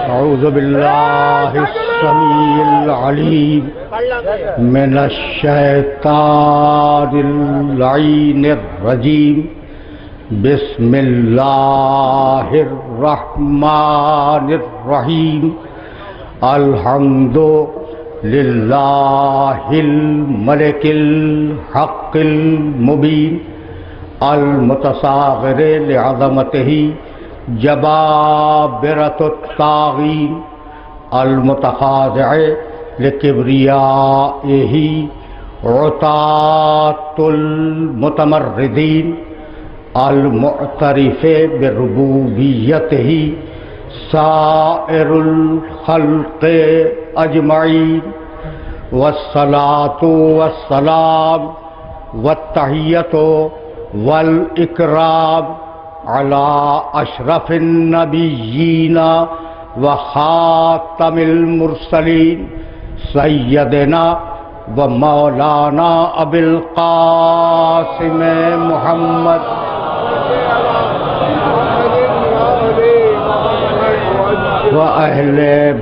أعوذ بالله السميع العليم من الشيطان اللعين الرجيم بسم الله الرحمن الرحيم الحمد لله الملك الحق المبين المتصاغر لعظمته جبابرة الطاغين المتخاضع لكبريائه عتاة المتمردين المعترف بربوبيته سائر الخلق أجمعين والصلاة والسلام والتحية والإكرام على أشرف النبيين وخاتم المرسلين سيدنا ومولانا أبي القاسم محمد وأهل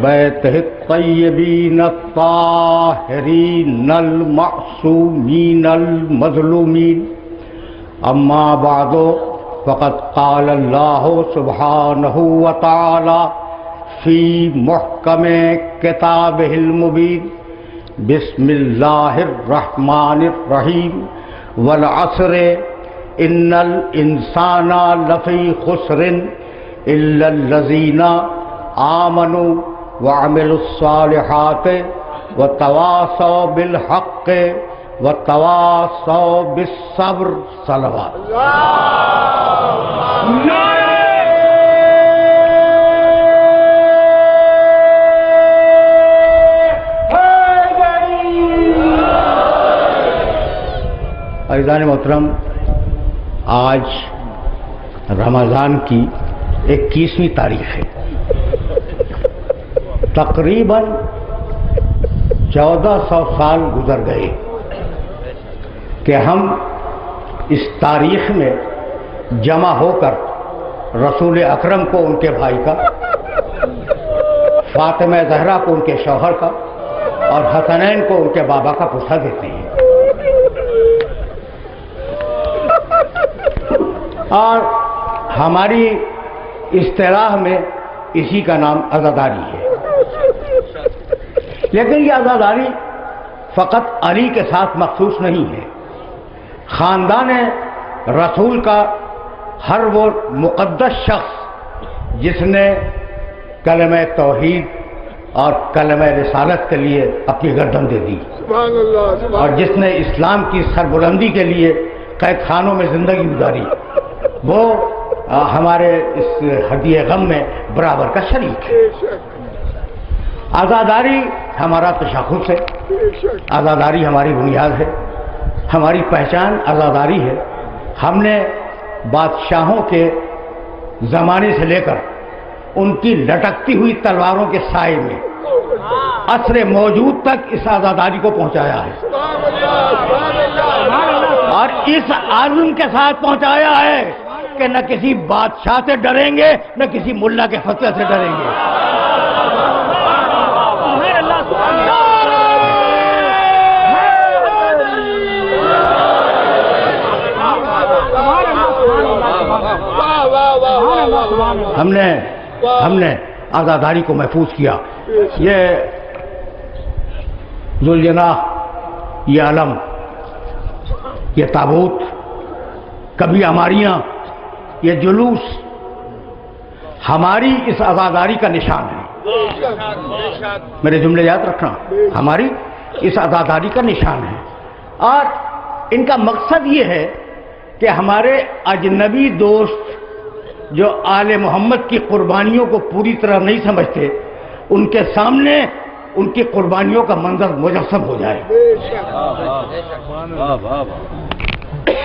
بيته الطيبين الطاهرين المعصومين المظلومين أما بعد فقد قال الله سبحانه وتعالى في محكم كتابه المبين بسم الله الرحمن الرحيم والعصر إن الإنسان لفي خسر إلا الذين آمنوا وعملوا الصالحات وتواصوا بالحق وتواصوا بالصبر صلوات عزیزان محترم، آج رمضان کی 21ویں تاریخ ہے۔ تقریباً 1400 سال گزر گئے کہ ہم اس تاریخ میں جمع ہو کر رسول اکرم کو ان کے بھائی کا، فاطمہ زہرا کو ان کے شوہر کا اور حسنین کو ان کے بابا کا پوچھا دیتے ہیں، اور ہماری اصطلاح میں اسی کا نام عزاداری ہے۔ لیکن یہ عزاداری فقط علی کے ساتھ مخصوص نہیں ہے۔ خاندان رسول کا ہر وہ مقدس شخص جس نے کلمہ توحید اور کلمہ رسالت کے لیے اپنی گردن دے دی اور جس نے اسلام کی سربلندی کے لیے قید خانوں میں زندگی گزاری، وہ ہمارے اس ہدیہ غم میں برابر کا شریک ہے۔ عزاداری ہمارا تشخص ہے، عزاداری ہماری بنیاد ہے، ہماری پہچان عزاداری ہے۔ ہم نے بادشاہوں کے زمانے سے لے کر ان کی لٹکتی ہوئی تلواروں کے سائے میں عصر موجود تک اس عزاداری کو پہنچایا ہے، اور اس عزم کے ساتھ پہنچایا ہے کہ نہ کسی بادشاہ سے ڈریں گے نہ کسی ملا کے فتوے سے ڈریں گے۔ ہم نے عزاداری کو محفوظ کیا۔ یہ ذوالجناح، یہ علم، یہ تابوت، کبھی ہماریاں، یہ جلوس ہماری اس عزاداری کا نشان ہے۔ میرے جملے یاد رکھنا، ہماری اس عزاداری کا نشان ہے، اور ان کا مقصد یہ ہے کہ ہمارے اجنبی دوست جو آل محمد کی قربانیوں کو پوری طرح نہیں سمجھتے، ان کے سامنے ان کی قربانیوں کا منظر مجسم ہو جائے،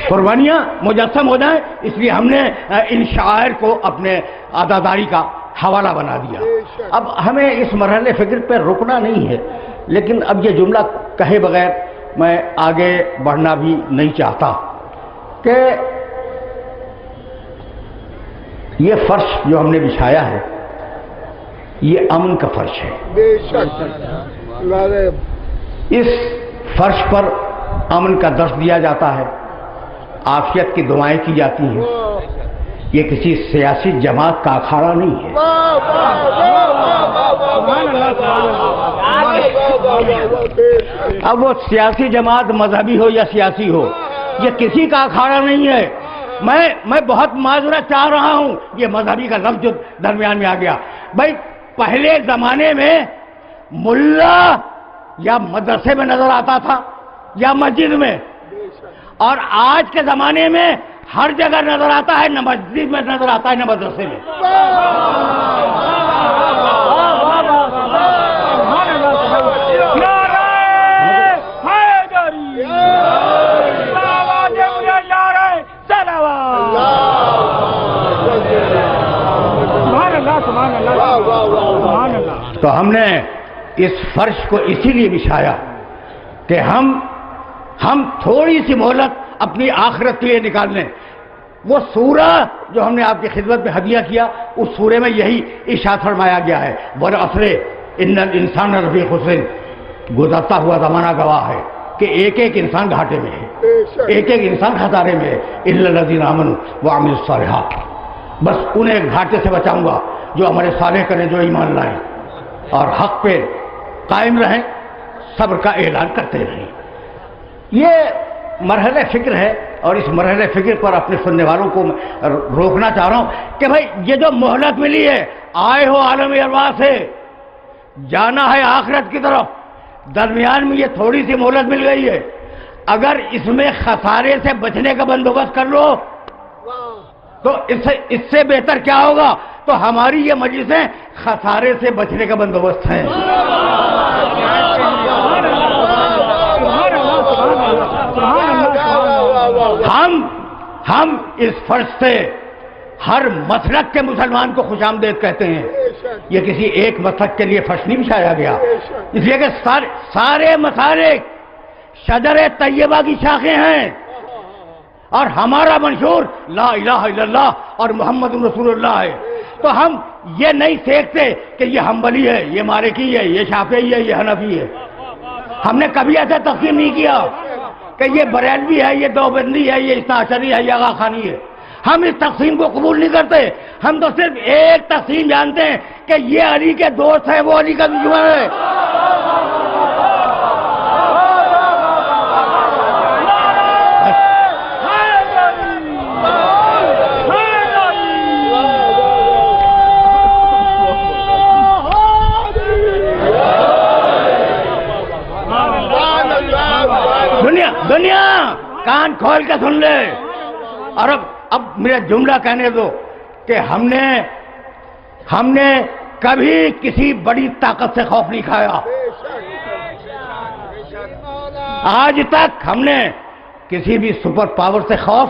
قربانیاں مجسم ہو جائیں۔ اس لیے ہم نے ان شعائر کو اپنے عزاداری کا حوالہ بنا دیا۔ اب ہمیں اس مرحلے فکر پہ رکنا نہیں ہے، لیکن اب یہ جملہ کہے بغیر میں آگے بڑھنا بھی نہیں چاہتا کہ یہ فرش جو ہم نے بچھایا ہے، یہ امن کا فرش ہے. بے شک اس فرش پر امن کا درس دیا جاتا ہے، عافیت کی دعائیں کی جاتی ہیں. یہ کسی سیاسی جماعت کا اکھاڑا نہیں ہے. اب وہ سیاسی جماعت مذہبی ہو یا سیاسی ہو، یہ کسی کا اکھاڑا نہیں ہے. میں بہت معذرت چاہ رہا ہوں، یہ مذہبی کا لفظ جو درمیان میں آ گیا. بھائی پہلے زمانے میں ملا یا مدرسے میں نظر آتا تھا یا مسجد میں، اور آج کے زمانے میں ہر جگہ نظر آتا ہے، نہ مسجد میں نظر آتا ہے نہ مدرسے میں. تو ہم نے اس فرش کو اسی لیے بچھایا کہ ہم تھوڑی سی مہلت اپنی آخرت کے لیے نکال لیں. وہ سورہ جو ہم نے آپ کی خدمت میں ہدیہ کیا، اس سورے میں یہی ارشاد فرمایا گیا ہے، والعصر ان الانسان لفی خسر. گزرتا ہوا زمانہ گواہ ہے کہ ایک ایک انسان گھاٹے میں ہے، ایک ایک انسان خسارے میں ہے. الا الذین آمنوا وعملوا الصالحات. بس انہیں گھاٹے سے بچاؤں گا جو عمل صالح کریں، جو ایمان لائیں اور حق پہ قائم رہیں، صبر کا اعلان کرتے رہیں. یہ مرحلہ فکر ہے، اور اس مرحلہ فکر پر اپنے سننے والوں کو روکنا چاہ رہا ہوں کہ بھائی یہ جو مہلت ملی ہے، آئے ہو عالم ارواح سے، جانا ہے آخرت کی طرف، درمیان میں یہ تھوڑی سی مہلت مل گئی ہے. اگر اس میں خسارے سے بچنے کا بندوبست کر لو تو اس سے بہتر کیا ہوگا؟ تو ہماری یہ مجلسیں خسارے سے بچنے کا بندوبست ہیں. ہم اس فرش سے ہر مسلک کے مسلمان کو خوش آمدید کہتے ہیں. یہ کسی ایک مسلک کے لیے فرش نہیں بچھایا گیا، اس لیے کہ سارے مسالک شجر طیبہ کی شاخیں ہیں، اور ہمارا منشور لا الہ الا اللہ اور محمد رسول اللہ ہے. تو ہم یہ نہیں سیکھتے کہ یہ حنبلی ہے، یہ مالکی ہے، یہ شافعی ہے، یہ حنفی ہے. ہم نے کبھی ایسا تقسیم نہیں کیا کہ یہ بریلوی ہے، یہ دیوبندی ہے، یہ اثنا عشری ہے، یہ آغا خانی ہے. ہم اس تقسیم کو قبول نہیں کرتے. ہم تو صرف ایک تقسیم جانتے ہیں کہ یہ علی کے دوست ہے، وہ علی کا دشمن ہے. دنیا کان کھول کے سن لے. اور اب میرا جملہ کہنے دو کہ ہم نے کبھی کسی بڑی طاقت سے خوف نہیں کھایا. آج تک ہم نے کسی بھی سپر پاور سے خوف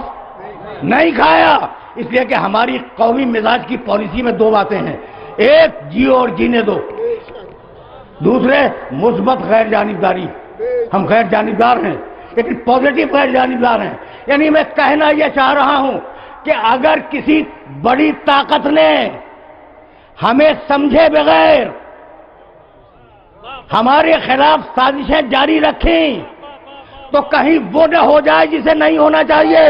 نہیں کھایا، اس لیے کہ ہماری قومی مزاج کی پالیسی میں دو باتیں ہیں: ایک جیو اور جینے دو، دوسرے مثبت غیر جانبداری. ہم غیر جانبدار ہیں لیکن پازیٹو غیر جانبدار ہیں. یعنی میں کہنا یہ چاہ رہا ہوں کہ اگر کسی بڑی طاقت نے ہمیں سمجھے بغیر ہمارے خلاف سازشیں جاری رکھیں تو کہیں وہ نہ ہو جائے جسے نہیں ہونا چاہیے.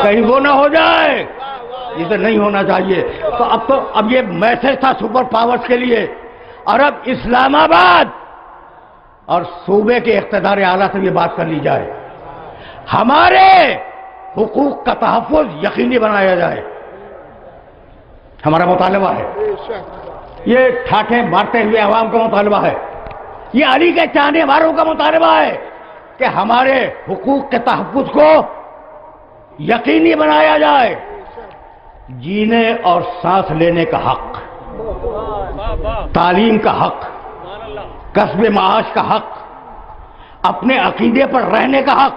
کہیں وہ نہ ہو جائے جسے نہیں ہونا چاہیے. تو اب یہ میسج تھا سپر پاورز کے لیے. اور اب اسلام آباد اور صوبے کے اقتدار اعلیٰ سے یہ بات کر لی جائے، ہمارے حقوق کا تحفظ یقینی بنایا جائے. ہمارا مطالبہ ہے، یہ ٹھاٹھیں مارتے ہوئے عوام کا مطالبہ ہے، یہ علی کے چاہنے والوں کا مطالبہ ہے کہ ہمارے حقوق کے تحفظ کو یقینی بنایا جائے، جینے اور سانس لینے کا حق، تعلیم کا حق، کسب معاش کا حق، اپنے عقیدے پر رہنے کا حق،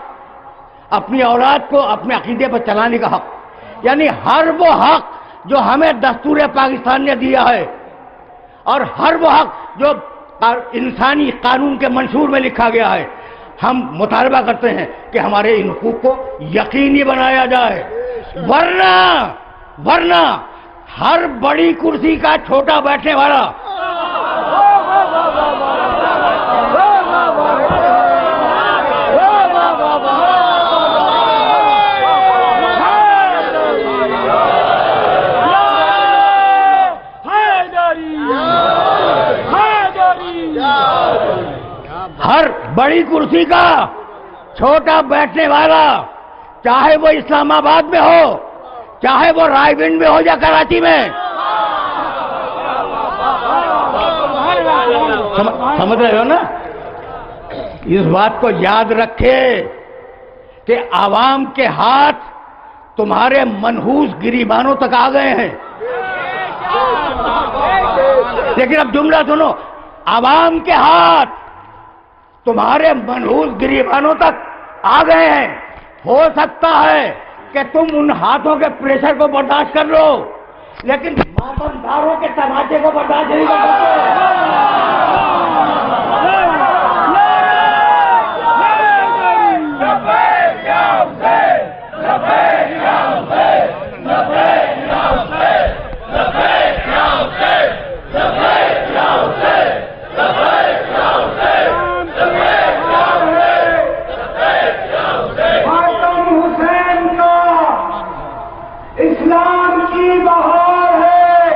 اپنی اولاد کو اپنے عقیدے پر چلانے کا حق، یعنی ہر وہ حق جو ہمیں دستور پاکستان نے دیا ہے، اور ہر وہ حق جو انسانی قانون کے منشور میں لکھا گیا ہے، ہم مطالبہ کرتے ہیں کہ ہمارے ان حقوق کو یقینی بنایا جائے، ورنہ ہر بڑی کرسی کا چھوٹا بیٹھنے والا ہر بڑی کرسی کا چھوٹا بیٹھنے والا، چاہے وہ اسلام آباد میں ہو، چاہے وہ رائے گنج میں ہو یا کراچی میں، سمجھ رہے ہو نا؟ اس بات کو یاد رکھے کہ عوام کے ہاتھ تمہارے منحوس گریبانوں تک آ گئے ہیں، لیکن اب جملہ سنو، عوام کے ہاتھ تمہارے منحوس گریبانوں تک آ گئے ہیں۔ ہو سکتا ہے کہ تم ان ہاتھوں کے پریشر کو برداشت کر لو، لیکن ماتمداروں کے تماچے کو برداشت نہیں کر اسلام کی بہار ہے،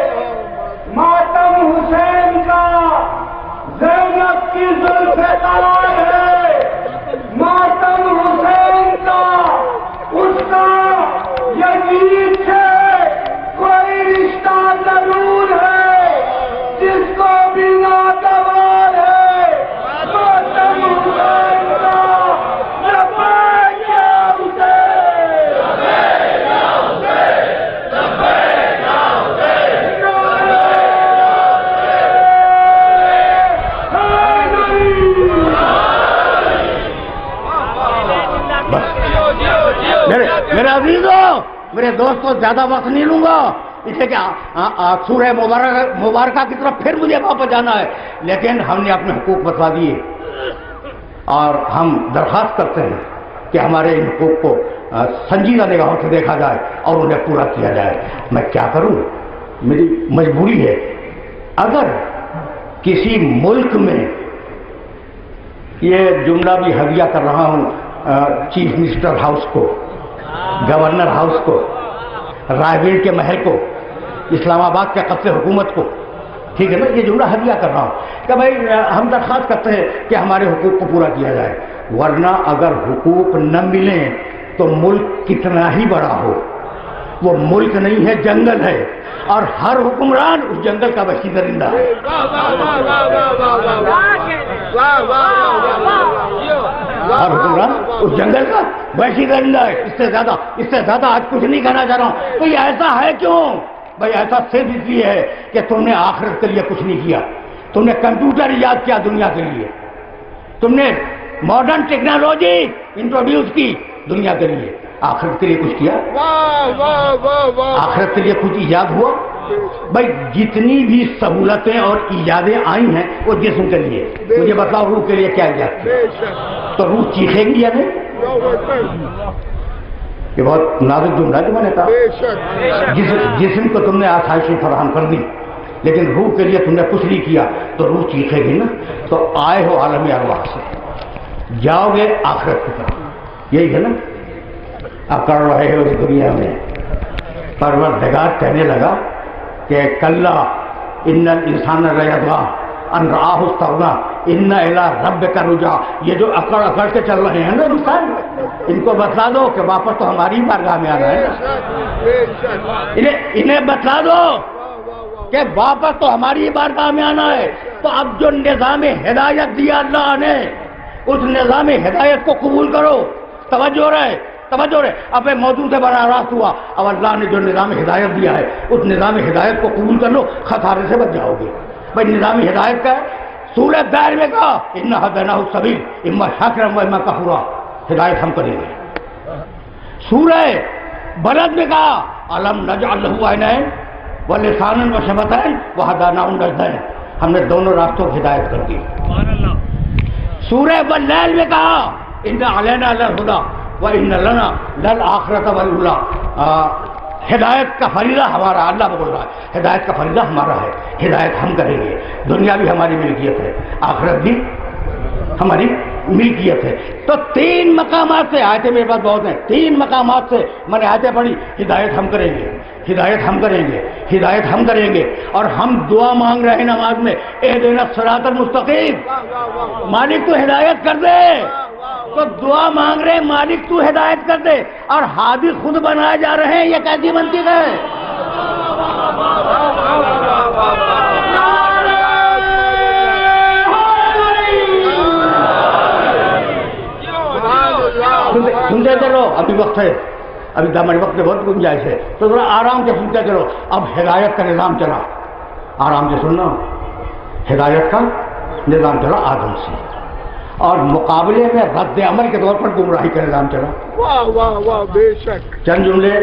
ماتم حسین کا، زینب کی زلف تاج ہے، ماتم حسین کا، اس کا یزید سے کوئی رشتہ ضرور ہے، جس کو بھی ناگوار ہے، ماتم حسین کا، لبیک یا حسین۔ میرے عزیزوں، میرے دوستوں، زیادہ وقت نہیں لوں گا، اس لیے کہ سورہ مبارکہ کی طرف پھر مجھے واپس جانا ہے، لیکن ہم نے اپنے حقوق بتلا دیے اور ہم درخواست کرتے ہیں کہ ہمارے ان حقوق کو سنجیدہ نگاہوں سے دیکھا جائے اور انہیں پورا کیا جائے۔ میں کیا کروں، میری مجبوری ہے۔ اگر کسی ملک میں، یہ جملہ بھی ہدیہ کر رہا ہوں چیف منسٹر ہاؤس کو، گورنر ہاؤس کو، رائے گنج کے محل کو، اسلام آباد کے قصر حکومت کو، ٹھیک ہے نا، یہ جملہ ہدیہ کر رہا ہوں کہ بھائی ہم درخواست کرتے ہیں کہ ہمارے حقوق کو پورا کیا جائے، ورنہ اگر حقوق نہ ملیں تو ملک کتنا ہی بڑا ہو، وہ ملک نہیں ہے، جنگل ہے، اور ہر حکمران اس جنگل کا وحشی درندہ ہے۔ ہر حکمران اس جنگل کا وحشی درندہ ہے۔ اس سے زیادہ آج کچھ نہیں کہنا چاہ رہا ہوں۔ تو یہ ایسا ہے کیوں؟ بھائی ایسا صرف اس لیے ہے کہ تم نے آخرت کے لیے کچھ نہیں کیا۔ تم نے کمپیوٹر ایجاد کیا دنیا کے لیے، تم نے ماڈرن ٹیکنالوجی انٹروڈیوس کی دنیا کے لیے، آخرت کے لیے کچھ کیا؟ آخرت کے لیے کچھ ایجاد ہوا؟ بھائی جتنی بھی سہولتیں اور ایجادیں آئی ہیں وہ جسم کے لیے، مجھے بتاؤ روح کے لیے کیا ایجاد کیا؟ تو روح چیخے گی یا نہیں؟ یہ بہت نازک جملہ ہے جو میں نے کہا، جسم کو تم نے آسائشیں فراہم کر دی لیکن روح کے لیے تم نے کچھ نہیں کیا تو روح چیخے گی نا۔ تو آئے ہو عالم ارواح سے، جاؤ گے آخرت کی طرف، یہی ہے نا۔ اب کر رہے ہو اس دنیا میں، پروردگار کہنے لگا کہ کلا ان الانسان لیطغی ان رآہ استغنی ان الی ربک رجعا۔ یہ جو اکڑ اکڑ کے چل رہے ہیں نا انسان، ان کو بتلا دو کہ واپس تو ہماری بارگاہ میں آنا ہے، انہیں بتلا دو کہ واپس تو ہماری بارگاہ میں آنا ہے۔ تو اب جو نظام ہدایت دیا اللہ نے، اس نظام ہدایت کو قبول کرو۔ توجہ رہے، توجہ رہے. اب موضوع سے بڑا راست ہوا. اب اللہ نے جو نظام ہدایت دیا ہے اس نظام ہدایت کو قبول کر لو, خسارے سے بچ جاؤ گے. بھائی نظام ہدایت کا ہے. سورہ دائر میں کہا انا ہدیناہ السبیل اما شاکرا و اما کفورا, ہدایت ہم کریں گے. سورہ بلد میں کہا الم نجعل لہ عینین ولسانا وشفتین وہدیناہ النجدین, ہم نے دونوں راستوں کی ہدایت کر دی. سورہ واللیل میں کہا ان علینا للہدی وان لنا للآخرۃ والاولی, ہدایت کا فریضہ ہمارا, اللہ بول رہا ہے ہدایت کا فریضہ ہمارا ہے, ہدایت ہم کریں گے. دنیا بھی ہماری ملکیت ہے, آخرت بھی ہماری ملکیت ہے. تو 3 مقامات سے, آیتیں میرے پاس بہت ہیں, 3 مقامات سے میں نے آیتیں پڑھی, ہدایت ہم کریں گے, ہدایت ہم کریں گے, ہدایت ہم کریں گے. اور ہم دعا مانگ رہے ہیں نماز میں اہدنا الصراط المستقیم, مالک تو ہدایت کر دے. تو دعا مانگ رہے مالک تو ہدایت کر دے, اور ہادی خود بنائے جا رہے ہیں. یہ کیسی منطق ہے؟ سنتے چلو, ابھی وقت ہے, ابھی ہمارے وقت میں بہت گنجائش ہے, تو ذرا آرام سے سنتے چلو. اب ہدایت کا نظام چلا, آرام سے سننا. ہدایت کا نظام چلا آدم سے, اور مقابلے میں رد عمل کے طور پر گمراہی کا نظام چلا. واہ واہ واہ, بے شک. چند جملے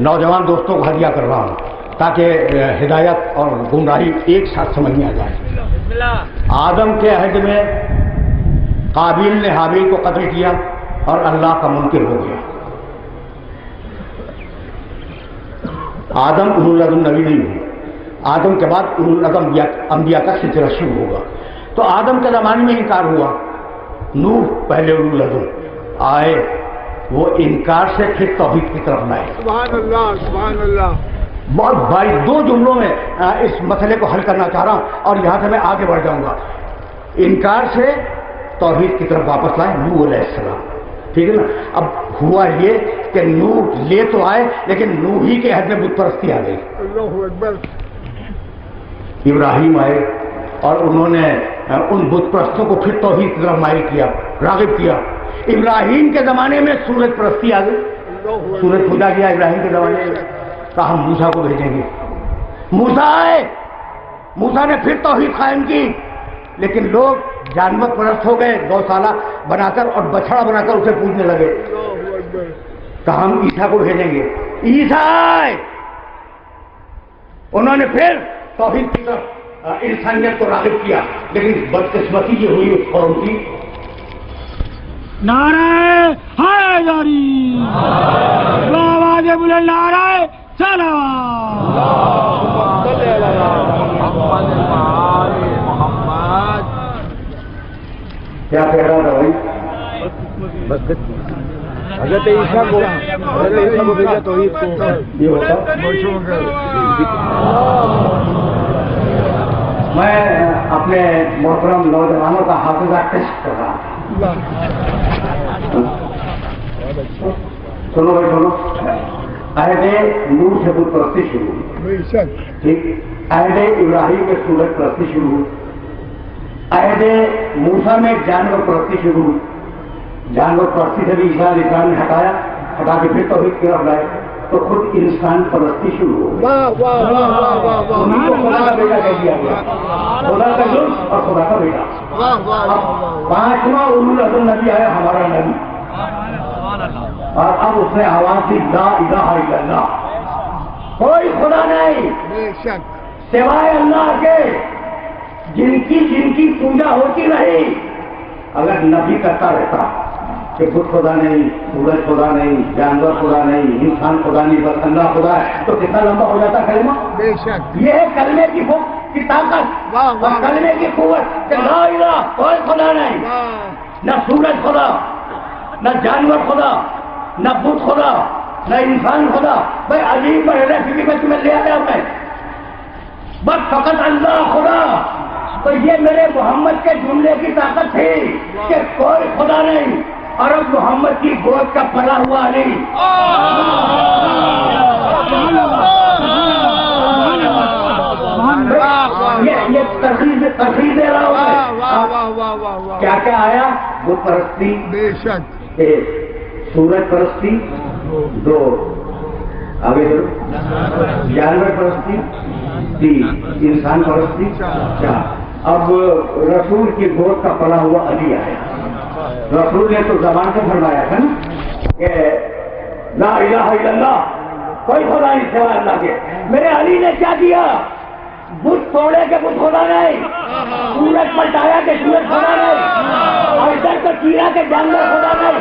نوجوان دوستوں کو ہدیہ کر رہا ہوں تاکہ ہدایت اور گمراہی ایک ساتھ سمجھ میں آ جائے. آدم کے عہد میں قابیل نے حابیل کو قتل کیا اور اللہ کا منکر ہو گیا. آدم اولو العزم نبی نہیں ہوئے, آدم کے بعد اولو العزم انبیاء کا سلسلہ شروع ہوگا. تو آدم کے زمانے میں انکار ہوا, نوح پہلے اولو العزم آئے, وہ انکار سے پھر توحید کی طرف لائے. سبحان اللہ, سبحان اللہ. بہت بھائی 2 جملوں میں اس مسئلے کو حل کرنا چاہ رہا ہوں, اور یہاں سے میں آگے بڑھ جاؤں گا. انکار سے توحید کی طرف واپس لائے نوح علیہ السلام, ٹھیک ہے نا. اب ہوا یہ کہ نوح لے تو آئے, لیکن نوح ہی کے عہد میں بت پرستی آ گئی. اللہ اکبر. ابراہیم آئے اور انہوں نے ان بت پرستوں کو پھر توحید کی طرف مائل کیا, راغب کیا. ابراہیم کے زمانے میں سورج پرستی آ گئی, سورج پوجا کیا ابراہیم کے زمانے میں. کہا ہم موسیٰ کو بھیجیں گے. موسیٰ آئے, موسیٰ نے پھر توحید قائم کی, لیکن لوگ جانور پرست ہو گئے, گوشالہ بنا کر اور بچھڑا بنا کر اسے پوجنے لگے. کہا ہم عیسیٰ کو بھیجیں گے. عیسیٰ آئے, انہوں نے پھر توحید کی طرف انسانیت کو راغب کیا, لیکن بدقسمتی یہ ہوئی اس قوم کی. نعرہ حیدری, آواز بلند, نعرہ سلام. کیا کہہ رہا تھا بھائی؟ حضرت عیسیٰ کو بھیجا توحید کو. یہ ہوتا میں اپنے محترم نوجوانوں کا حافظہ ٹیسٹ کر رہا تھا. سنو بھائی سنو. عہد نوح سے بت پرستی شروع ہوئی, ٹھیک. عہد ابراہیم میں سورج پرستی شروع ہوئی. عہد موسیٰ میں جانور پرستی شروع ہوئی. جانور پرستی سے بھی عیسیٰ علیہ السلام نے ہٹا کے پھر توحید کی طرف لائے, تو خود انسان پرستی شروع ہو گئی. انہیں کو خدا کا بیٹا کہہ دیا گیا, خدا کا جز اور خدا کا بیٹا. 5واں اولو العزم نبی آیا ہمارا نبی, اور اب اس نے آواز دی لا الہ الا اللہ, کوئی خدا نہیں سوائے اللہ کے, جن کی پوجا ہوتی رہی. اگر نبی کرتا رہتا کہ بت خدا نہیں, سورج خدا نہیں, جانور خدا نہیں, انسان خدا نہیں, بس اللہ خدا ہے, تو کتنا لمبا ہو جاتا کلمہ. یہ ہے کلمے کی طاقت اور کلمے کی قوت کہ لا الہ, کوئی خدا نہیں, نہ سورج خدا, نہ جانور خدا, نہ بت خدا, نہ انسان خدا. بھائی عجیب ریسیپی میں تمہیں لے آیا میں, بس فقط اللہ خدا. تو یہ میرے محمد کے جملے کی طاقت تھی کہ کوئی خدا نہیں, اور اب محمد کی گود کا پلا ہوا علی. یہ تفریح دے رہا ہوں. کیا کیا آیا؟ بت پرستی, سورج پرستی 2، آگے چلو، جانور پرستی 3، انسان پرستی 4۔ اب رسول کی گود کا پڑا ہوا علی آیا۔ رسول نے تو زبان سے فرمایا تھا نا کہ لا الہ الا اللہ، کوئی خدا نہیں سوائے اللہ کے۔ میرے علی نے کیا کیا؟ بت توڑے کہ بت خدا نہیں، سورج پلٹایا کہ سورج خدا نہیں، اور ادھر کو چیرا کہ جانور خدا نہیں،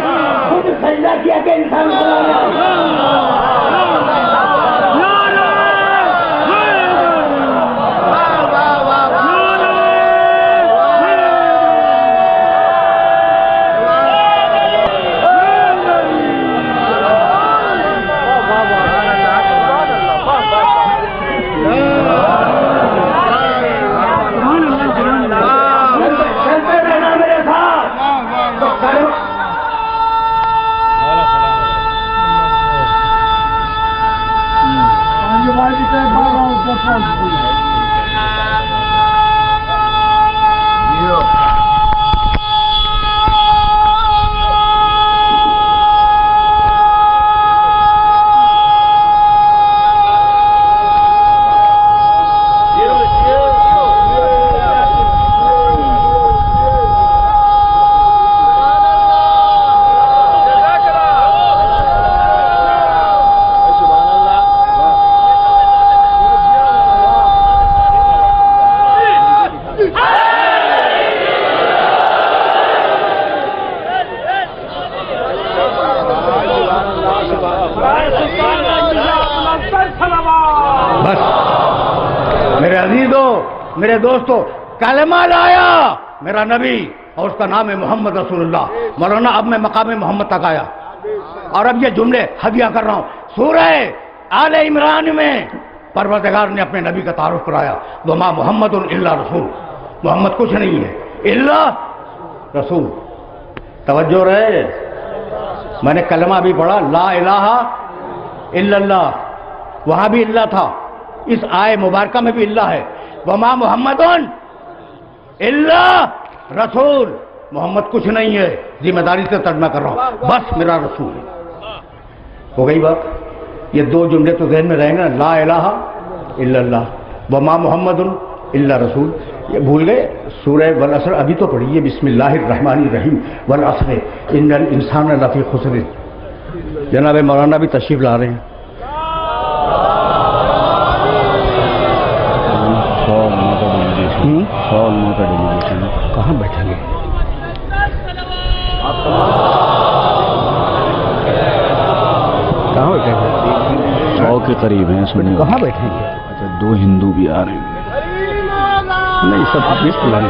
خود سجدہ کیا کہ انسان خدا نہیں۔ میرے دوستو، کلمہ لایا میرا نبی اور اس کا نام ہے محمد رسول اللہ۔ مولانا اب میں مقام محمد تک آیا، اور اب یہ جملے ہدیہ کر رہا ہوں۔ سورہ آل عمران میں پروردگار نے اپنے نبی کا تعارف کرایا، وما محمد الا رسول، محمد کچھ نہیں ہے الا رسول۔ توجہ رہے، میں نے کلمہ بھی پڑھا، لا الہ الا اللہ، وہاں بھی اللہ تھا، اس آئے مبارکہ میں بھی اللہ ہے، وما محمد الا رسول، محمد کچھ نہیں ہے، ذمہ داری سے ترجمہ کر رہا ہوں، بس میرا رسول ہے۔ ہو گئی بات؟ یہ 2 جملے تو ذہن میں رہیں گے، لا الہ الا اللہ، وما محمد الا رسول۔ یہ بھول گئے؟ سورہ والعصر ابھی تو پڑھیے، بسم اللہ الرحمن الرحیم، والعصر ان الانسان لفی خسر۔ جناب مولانا بھی تشریف لا رہے ہیں۔ کہاں بیٹھیں گے؟ کہاں بیٹھیں گے؟ 100 کے قریب ہیں، کہاں بیٹھیں گے؟ اچھا 2 ہندو بھی آ رہے ہیں، نہیں سب کس پلان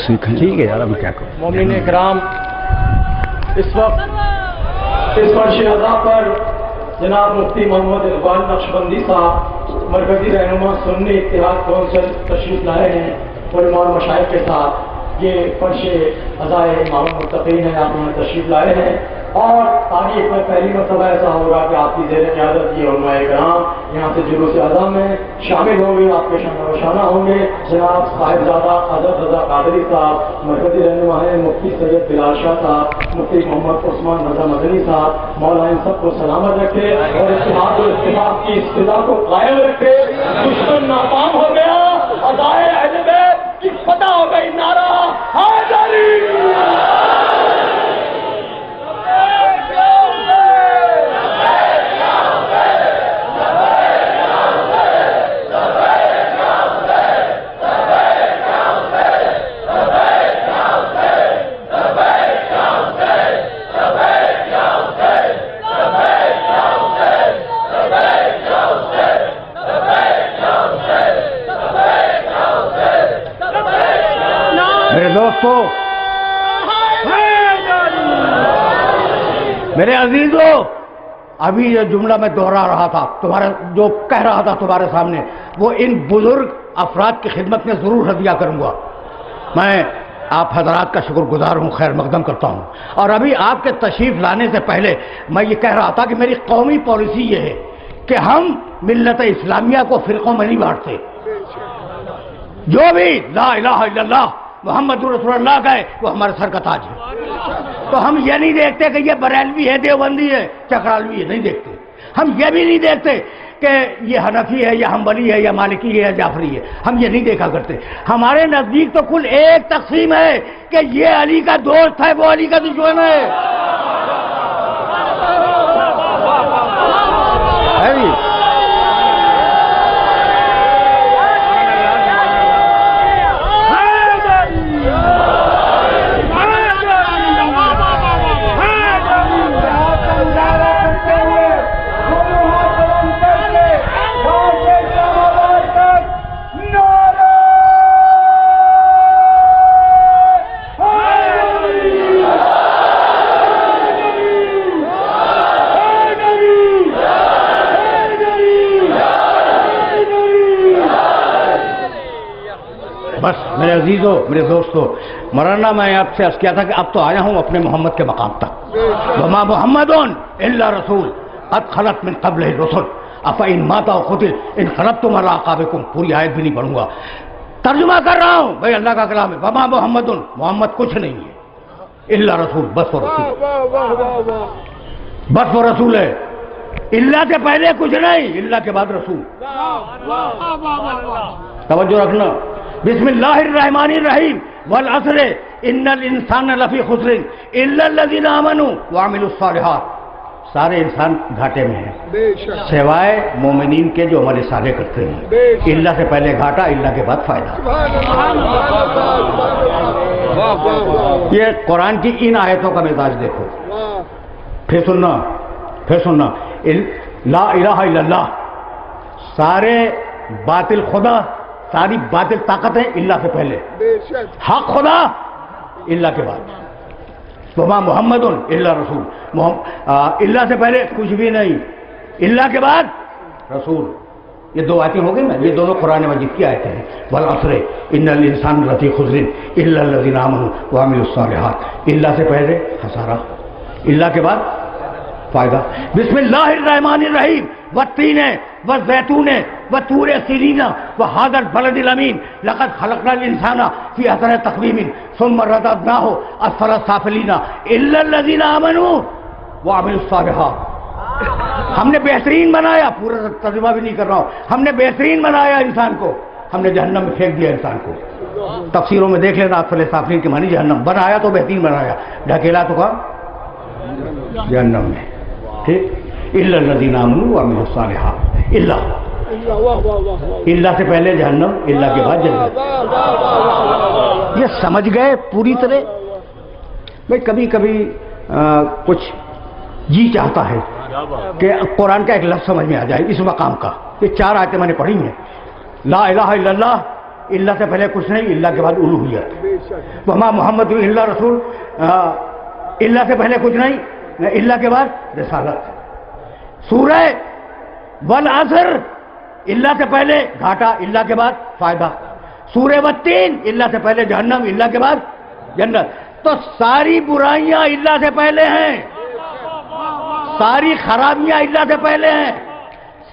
سکھ ہیں۔ ٹھیک ہے یار، ابھی کیا کروں؟ مومنین اکرام، اس وقت اس فرش ادا پر جناب مفتی محمد اقبال نقشبندی صاحب مرکزی رہنما سنی اتحاد کونسل تشریف لائے ہیں، علماء اور مشائخ کے ساتھ۔ یہ فرش ادائے امام المتقین ہے، آپ یہاں تشریف لائے ہیں، اور تاریخ میں پہلی مرتبہ ایسا ہوگا کہ آپ کی زیر قیادت یہ علماء کرام یہاں سے جلوس اعظم میں شامل ہوں گے، آپ کے شانہ بشانہ ہوں گے۔ جناب صاحبزادہ اظہر رضا قادری صاحب مرکزی رہنما ہیں، مفتی سید بلال شاہ صاحب، مفتی محمد عثمان رضا مدنی صاحب، مولا ان سب کو سلامت رکھے اور اتحاد و اتفاق کی اس فضا کو قائم رکھے۔ دشمن ناکام ہو گیا، ادائے اہل بیت کی فتح ہو گئی، نعرہ حیدری۔ میرے دوستو، میرے عزیزو، ابھی یہ جملہ میں دوہرا رہا تھا، تمہارا جو کہہ رہا تھا تمہارے سامنے، وہ ان بزرگ افراد کی خدمت میں ضرور ہدیہ کروں گا۔ میں آپ حضرات کا شکر گزار ہوں، خیر مقدم کرتا ہوں۔ اور ابھی آپ کے تشریف لانے سے پہلے میں یہ کہہ رہا تھا کہ میری قومی پالیسی یہ ہے کہ ہم ملت اسلامیہ کو فرقوں میں نہیں بانٹتے۔ جو بھی لا الہ الا اللہ محمد رسول اللہ کہے وہ ہمارے سر کا تاج ہے۔ تو ہم یہ نہیں دیکھتے کہ یہ بریلوی ہے، دیوبندی ہے، چکرالوی ہے، نہیں دیکھتے۔ ہم یہ بھی نہیں دیکھتے کہ یہ حنفی ہے یا حنبلی ہے یا مالکی ہے یا جعفری ہے، ہم یہ نہیں دیکھا کرتے۔ ہمارے نزدیک تو کل ایک تقسیم ہے کہ یہ علی کا دوست ہے، وہ علی کا دشمن ہے۔ بس میرے عزیزو، میرے دوستو، مولانا میں آپ سے عرض کیا تھا کہ اب تو آیا ہوں اپنے محمد کے مقام تک۔ وما محمد الا رسول قد خلت من قبلہ الرسل افإن مات أو قتل انقلبتم على أعقابكم۔ پوری آیت بھی نہیں پڑھوں گا، ترجمہ کر رہا ہوں، بھائی اللہ کا کلام ہے۔ وما محمد، محمد کچھ نہیں ہے، الا رسول، بس وہ رسول، بس وہ رسول ہے۔ اللہ سے پہلے کچھ نہیں، اللہ کے بعد رسول۔ توجہ رکھنا۔ بسم اللہ الرحمن الرحیم، والعصر ان الانسان لفی خسر الا الذین آمنوا وعملوا الصالحات۔ سارے انسان گھاٹے میں ہیں سوائے مومنین کے جو عمل صالح کرتے ہیں۔ اللہ سے پہلے گھاٹا، اللہ کے بعد فائدہ۔ یہ قرآن کی ان آیتوں کا مزاج دیکھو، پھر سننا، پھر سننا۔ لا الہ الا اللہ، سارے باطل خدا، ساری باطل طاقتیں اللہ سے پہلے، حق خدا اللہ کے بعد۔ وما محمد الا رسول، اللہ سے پہلے کچھ بھی نہیں، اللہ کے بعد رسول۔ یہ دو آیتیں ہو گئی نا، یہ دونوں قرآن مجید کی آیتیں ہیں۔ والعصر ان الانسان لفی خسر الا الذین آمنوا وعملوا الصالحات۔ اللہ سے پہلے خسارہ، اللہ کے بعد فائدہ۔ بسم اللہ الرحمن الرحیم، والتین والزیتون وطور سینین وہذا البلد الامین لقد خلقنا الانسان فی احسن تقویم ثم رددناہ اسفل سافلین الا الذین آمنوا وعملوا الصالحات۔ ہم نے بہترین بنایا، پورا ترجمہ بھی نہیں کر رہا ہوں، ہم نے بہترین بنایا انسان کو، ہم نے جہنم میں پھینک دیا انسان کو۔ تفسیروں میں دیکھ لینا، اسفل سافلین کے معنی جہنم، بنایا تو بہترین بنایا، ڈھکیلا تو کہاں؟ جہنم میں۔ ٹھیک، الا الذین آمنوا وعملوا الصالحات، اللہ سے پہلے جہنم، اللہ کے بعد جنت۔ یہ سمجھ گئے پوری طرح؟ بھائی کبھی کبھی کچھ جی چاہتا ہے کہ قرآن کا ایک لفظ سمجھ میں آ جائے اس مقام کا۔ یہ چار آیتیں میں نے پڑھی ہیں، لا الہ الا اللہ، اللہ سے پہلے کچھ نہیں، اللہ کے بعد الوہیت۔ وما محمد الا رسول، اللہ سے پہلے کچھ نہیں، اللہ کے بعد رسالت۔ سورہ والعصر، اللہ سے پہلے گھاٹا، اللہ کے بعد فائدہ۔ سورہ والتین، اللہ سے پہلے جہنم، اللہ کے بعد جنت۔ تو ساری برائیاں اللہ سے پہلے ہیں، ساری خرابیاں اللہ سے پہلے ہیں،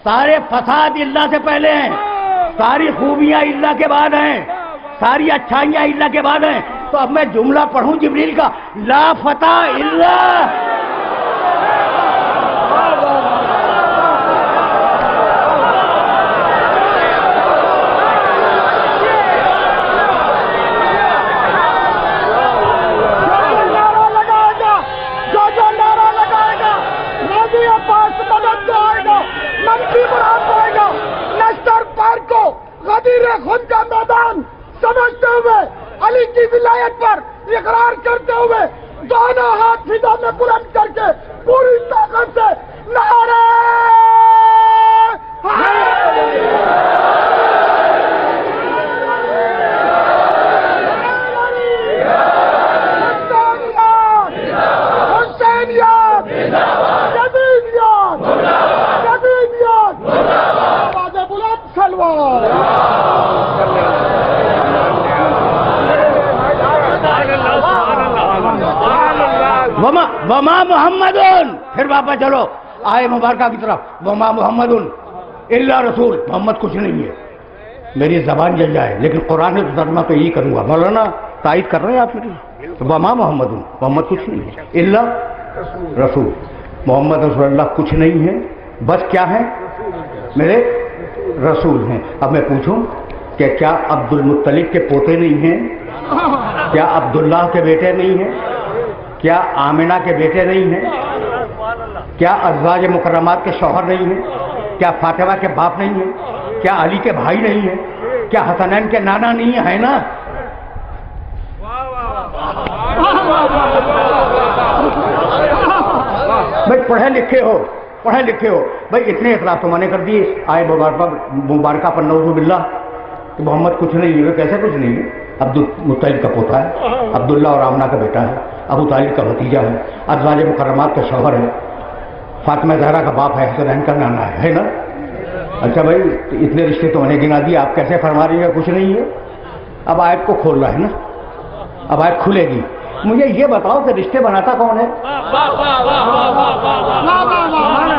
سارے فساد اللہ سے پہلے ہیں، ساری خوبیاں اللہ کے بعد ہیں، ساری اچھائیاں اللہ کے بعد ہیں۔ تو اب میں جملہ پڑھوں جبریل کا، لا فتح الا خود کا میدان سمجھتے ہوئے، علی کی ولایت پر اقرار کرتے ہوئے، دونوں ہاتھ فضا میں بلند کر کے پوری طاقت سے نعرہ حیدری وما محمد، پھر واپس چلو آئے مبارکہ کی طرف، وما محمد الا رسول، محمد کچھ نہیں ہے. میری زبان جل جائے لیکن قرآن سے ترجمہ تو یہی کروں گا. مولانا تائید کر رہے ہیں آپ میری؟ وما محمد، محمد کچھ نہیں ہے، الا رسول، محمد رسول اللہ کچھ نہیں ہے، بس کیا ہے؟ میرے رسول ہیں. اب میں پوچھوں کہ کیا عبد المطلب کے پوتے نہیں ہیں؟ کیا عبداللہ کے بیٹے نہیں ہیں؟ کیا آمنہ کے بیٹے نہیں ہیں؟ کیا ازواج مکرمات کے شوہر نہیں ہیں؟ کیا فاطمہ کے باپ نہیں ہیں؟ کیا علی کے بھائی نہیں ہیں؟ کیا حسنین کے نانا نہیں ہیں؟ ہے نا؟ بھائی پڑھے لکھے ہو بھائی، اتنے اعتراض تو میں نے کر دیے آئے مبارکہ پر نعوذ باللہ کہ محمد کچھ نہیں ہے. کیسے کچھ نہیں ہے؟ عبد المطلب کا پوتا ہے، عبداللہ اور آمنہ کا بیٹا ہے، ابو طالب کا بھتیجا ہے، ازواج مکرمات کا شوہر ہے، فاطمہ زہرا کا باپ ہے، حسنین کا نانا ہے نا؟ اچھا بھائی اتنے رشتے تو میں نے گنا دیے، آپ کیسے فرما رہی ہیں کچھ نہیں ہے؟ اب آیت کو کھول رہا ہے نا، اب آیت کھلے گی. مجھے یہ بتاؤ کہ رشتے بناتا کون ہے؟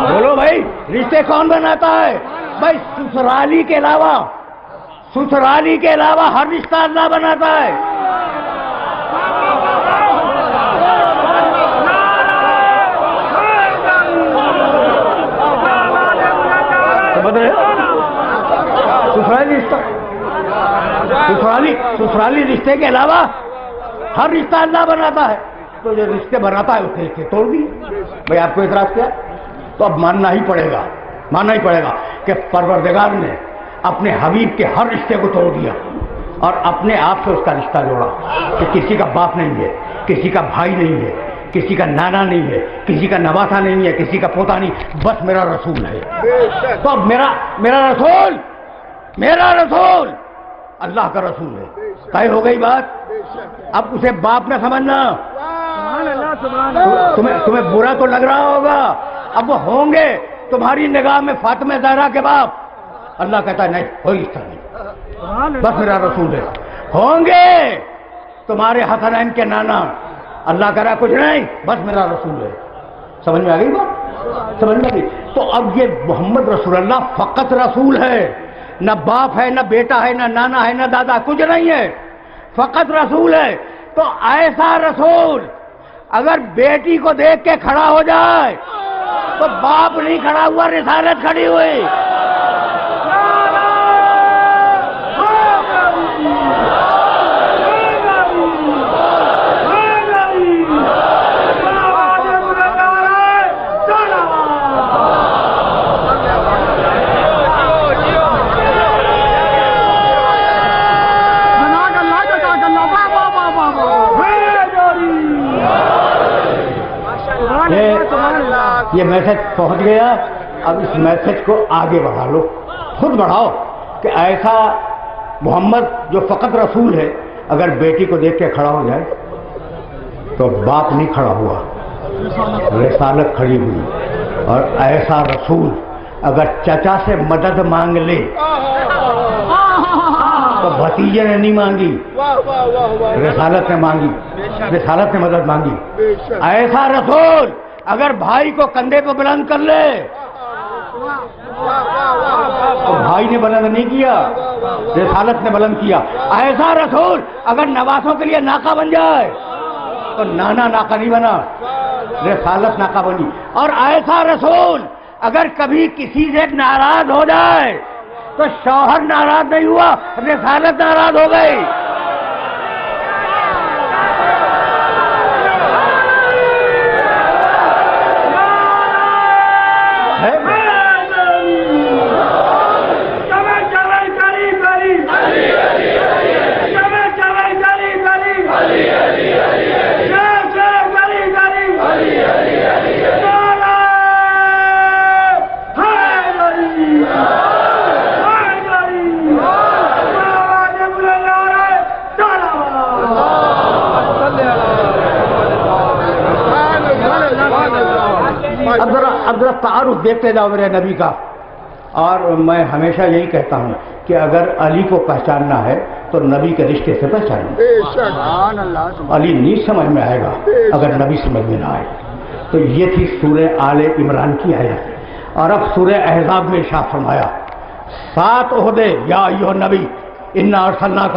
بولو بھائی، رشتے کون بناتا ہے؟ بھائی سسرالی کے علاوہ ہر رشتہ اللہ بناتا ہے. سسرالی رشتے کے علاوہ ہر رشتہ اللہ بناتا ہے. تو جو رشتے بناتا ہے اس کے رشتے توڑ دیے. بھائی آپ کو اعتراض کیا؟ تو اب ماننا ہی پڑے گا کہ پروردگار نے اپنے حبیب کے ہر رشتے کو توڑ دیا اور اپنے آپ سے اس کا رشتہ جوڑا کہ کسی کا باپ نہیں ہے، کسی کا بھائی نہیں ہے، کسی کا نانا نہیں ہے، کسی کا نواسا نہیں ہے، کسی کا پوتا نہیں، بس میرا رسول ہے. تو اب میرا رسول اللہ کا رسول ہے. طے ہو گئی بات. اب اسے باپ نہ سمجھنا. تمہیں برا تو لگ رہا ہوگا، اب وہ ہوں گے تمہاری نگاہ میں فاطمہ زہرا کے باپ. اللہ کہتا ہے نہیں، کوئی اس طرح نہیں، بس میرا رسول ہے. ہوں گے تمہارے حسنین کے نانا. اللہ کہہ رہا کچھ نہیں، بس میرا رسول ہے. سمجھ میں آ گئی بات؟ سمجھ میں آ گئی. تو اب یہ محمد رسول اللہ فقط رسول ہے، نہ باپ ہے، نہ بیٹا ہے، نہ نانا ہے، نہ دادا، کچھ نہیں ہے، فقط رسول ہے. تو ایسا رسول اگر بیٹی کو دیکھ کے کھڑا ہو جائے تو باپ نہیں کھڑا ہوا، رسالت کھڑی ہوئی. یہ میسج پہنچ گیا. اب اس میسج کو آگے بڑھا لو، خود بڑھاؤ کہ ایسا محمد جو فقط رسول ہے اگر بیٹی کو دیکھ کے کھڑا ہو جائے تو باپ نہیں کھڑا ہوا، رسالت کھڑی ہوئی. اور ایسا رسول اگر چچا سے مدد مانگ لے تو بھتیجے نے نہیں مانگی، رسالت نے مانگی، رسالت نے مدد مانگی. ایسا رسول اگر بھائی کو کندھے پہ بلند کر لے تو بھائی نے بلند نہیں کیا، رسالت نے بلند کیا. ایسا رسول اگر نواسوں کے لیے ناکہ بن جائے تو نانا ناکہ نہیں بنا، رسالت ناکہ بنی. اور ایسا رسول اگر کبھی کسی سے ناراض ہو جائے تو شوہر ناراض نہیں ہوا، رسالت ناراض ہو گئی. اب ذرا تعارف دیکھتے جاؤ میرے نبی کا. اور میں ہمیشہ یہی کہتا ہوں کہ اگر علی کو پہچاننا ہے تو نبی کے رشتے سے پہچانیں۔ بے شک سبحان اللہ علی نہیں سمجھ میں آئے گا اگر نبی سمجھ میں نہ آئے۔ تو یہ تھی سورہ آل عمران کی آیت۔ اور اب سورہ احزاب میں ارشاد فرمایا 7 عہدے یا ایھا النبی انا ارسلناک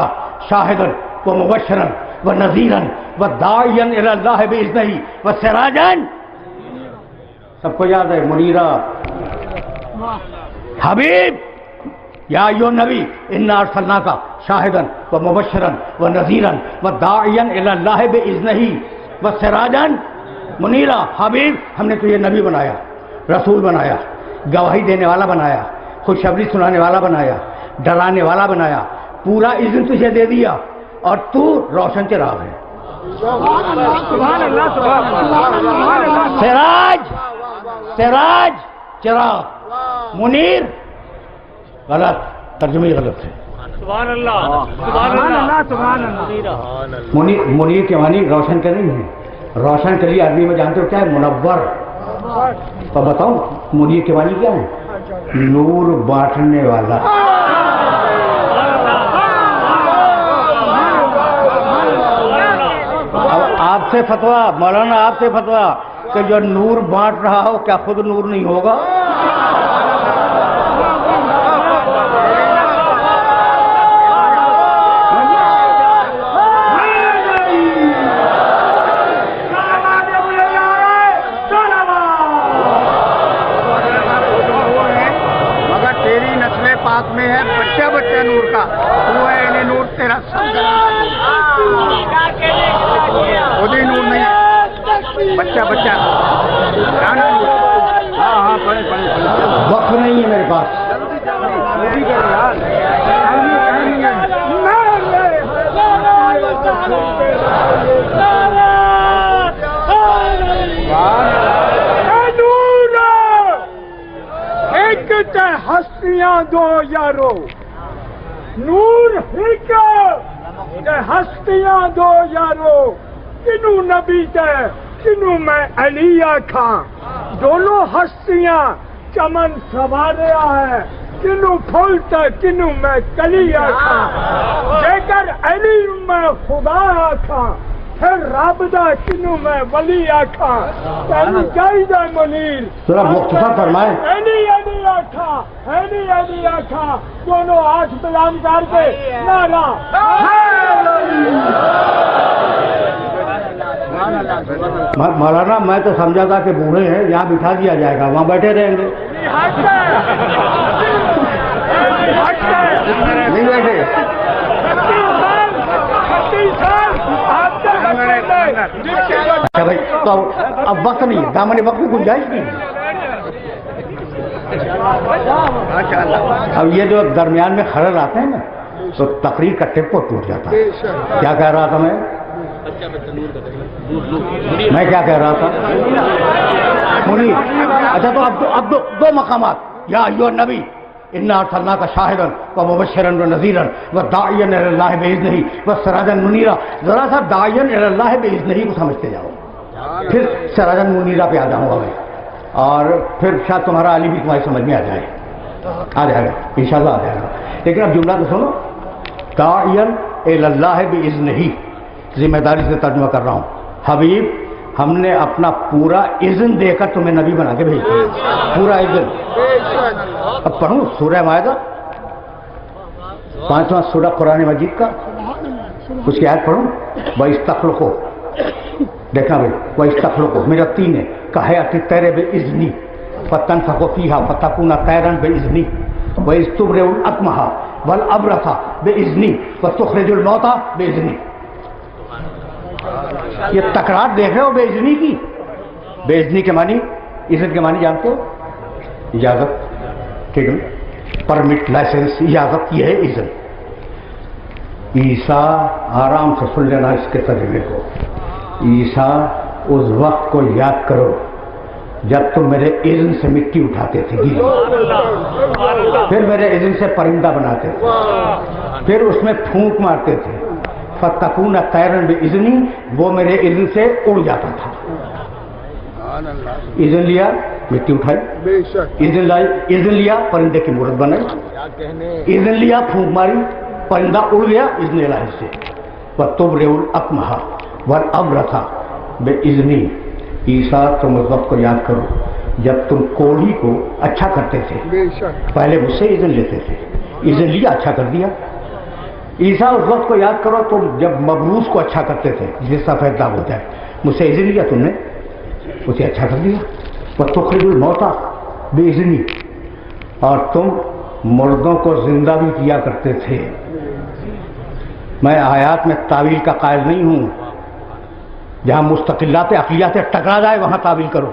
شاہدا و مبشرا و نذیرا و داعیا الی اللہ باذنہ و سراجا، سب کو یاد ہے، منیرا، حبیب یا ایھا النبی انا ارسلناک شاہدا و مبشرا و نذیرا و داعیا الی اللہ باذنہ و سراجا منیرا۔ حبیب، ہم نے تجھے نبی بنایا، رسول بنایا، گواہی دینے والا بنایا، خوشخبری سنانے والا بنایا، ڈرانے والا بنایا، پورا اذن تجھے دے دیا، اور تو روشن چراغ ہے۔ سبحان اللہ سراج، سراج چراغ، منیر غلط، ترجمے غلط ہے۔ سبحان اللہ سبحان اللہ سبحان اللہ۔ منیر کے معنی روشن کے نہیں ہے۔ روشن کے لیے عربی میں جانتے ہو کیا ہے؟ منور۔ تو بتاؤ منیر کے معنی کیا ہے؟ نور بانٹنے والا۔ اب آپ سے فتویٰ، مولانا آپ سے فتویٰ کہ جو نور بانٹ رہا ہو کیا خود نور نہیں ہوگا؟ میں ہے بچہ بچہ نور کا، تو ہے انہیں نور تیرا خود ہی نور نہیں ہے، بچہ بچہ پرانا نور۔ ہاں ہاں پڑھے پڑھے، وقت نہیں ہے میرے پاس۔ ہستیاں دو یارو، نور ہی کا ہستیاں دو یارو، کنوں نبی دے کنوں میں علی آکھاں، دونوں ہستیاں چمن سواریا ہے، کنوں پھولتا کنوں میں کلی آکھاں، جے کر علی میں خدا آکھاں، پھر رب دا کنوں میں ولی آکھاں، تینوں چاہیے منیر ذرا مختصر فرمائے۔ علی آکھاں، دونوں ہاتھ بلند کر کے نعرہ مولانا میں تو سمجھا تھا کہ بوڑھے ہیں یہاں بٹھا دیا جائے گا، وہاں بیٹھے رہیں گے، نہیں بیٹھے۔ اچھا بھائی، تو اب وقت نہیں ہے، دامن وقت کی گنجائش نہیں ہے۔ اب یہ جو درمیان میں خلل آتے ہیں نا تو تقریر کا ٹیمپو ٹوٹ جاتا ہے۔ کیا کہہ رہا تھا میں کیا کہہ رہا تھا؟ منیر۔ اچھا تو اب دو مقامات، یا ایھا النبی انا ارسلناک شاہدا و مبشرا و نذیرا و داعیا الی اللہ باذنہ و سراجا منیرا۔ ذرا سا داعیا الی اللہ باذنہ کو سمجھتے جاؤ، پھر سراجا منیرا پہ آ جاؤں گا میں، اور پھر شاید تمہارا علی بھی تمہاری سمجھ میں آ جائے گا، انشاءاللہ آ جائے گا۔ لیکن اب جملہ تو سنو، داعیا الی اللہ باذنہ، ذمہ داری سے ترجمہ کر رہا ہوں۔ حبیب، ہم نے اپنا پورا اذن دے کر تمہیں نبی بنا کے بھیجا، پورا اذن۔ اب پڑھوں سورہ مائدہ 5واں سورہ قرآن مجید کا، اس کی آیت پڑھوں، وَإِسْتَخْلُقُ، دیکھنا بھائی، وَإِسْتَخْلُقُ میرا 3 ہے، كَحَيَاةِ الطَّيْرِ بِإِذْنِي فَتَنْفَخُ فِيهَا فَتَكُونَ طَيْرًا بِإِذْنِي وَإِذْ تُبْرِئُ الْأَكْمَحَ وَالْأَبْرَصَ بِإِذْنِي وَتُخْرِجُ الْمَوْتَى بِإِذْنِي۔ یہ تکرار دیکھ رہے ہو بے اذنی کی؟ بے اذنی کے معنی، اذن کے معنی جانتے ہو؟ اجازت، ٹھیک ہے، پرمٹ، لائسنس، اجازت، یہ ہے اذن۔ عیسیٰ، آرام سے سن لینا اس کے ترجمے کو، عیسیٰ اس وقت کو یاد کرو جب تم میرے اذن سے مٹی اٹھاتے تھے گیلی، پھر میرے اذن سے پرندہ بناتے تھے، پھر اس میں پھونک مارتے تھے، فَتَكُونَ طَيْرًا بِإِذْنِي، وہ میرے اذن سے اڑ جاتا تھا۔ اذن لیا، مٹی اٹھائی، اذن لیا، پرندے کی مورت بنائی، اذن لیا، پھونک ماری، پرندہ اڑ گیا اذن الہی سے. وَتُبْرِئُ الْأَكْمَحَ وَالْأَبْرَصَ بِإِذْنِی. عیسیٰ تم اس وقت کو یاد کرو جب تم کوڑھی کو اچھا کرتے تھے, پہلے مجھ سے اذن لیتے تھے, اذن لیا اچھا کر دیا. عیسیٰ اس وقت کو یاد کرو تم جب مبعوث کو اچھا کرتے تھے, جس سفید داغ ہوتا ہے, مجھ سے اذن لیا تم نے, اسے اچھا کر دیا. وَتُخْرِجُ الْمَوْتَىٰ بِإِذْنِی. اور تم مردوں کو زندہ بھی کیا کرتے تھے. میں آیات میں تعویل کا قائل نہیں ہوں, جہاں مستقلات عقلیات ٹکرا جائے وہاں تعویل کرو.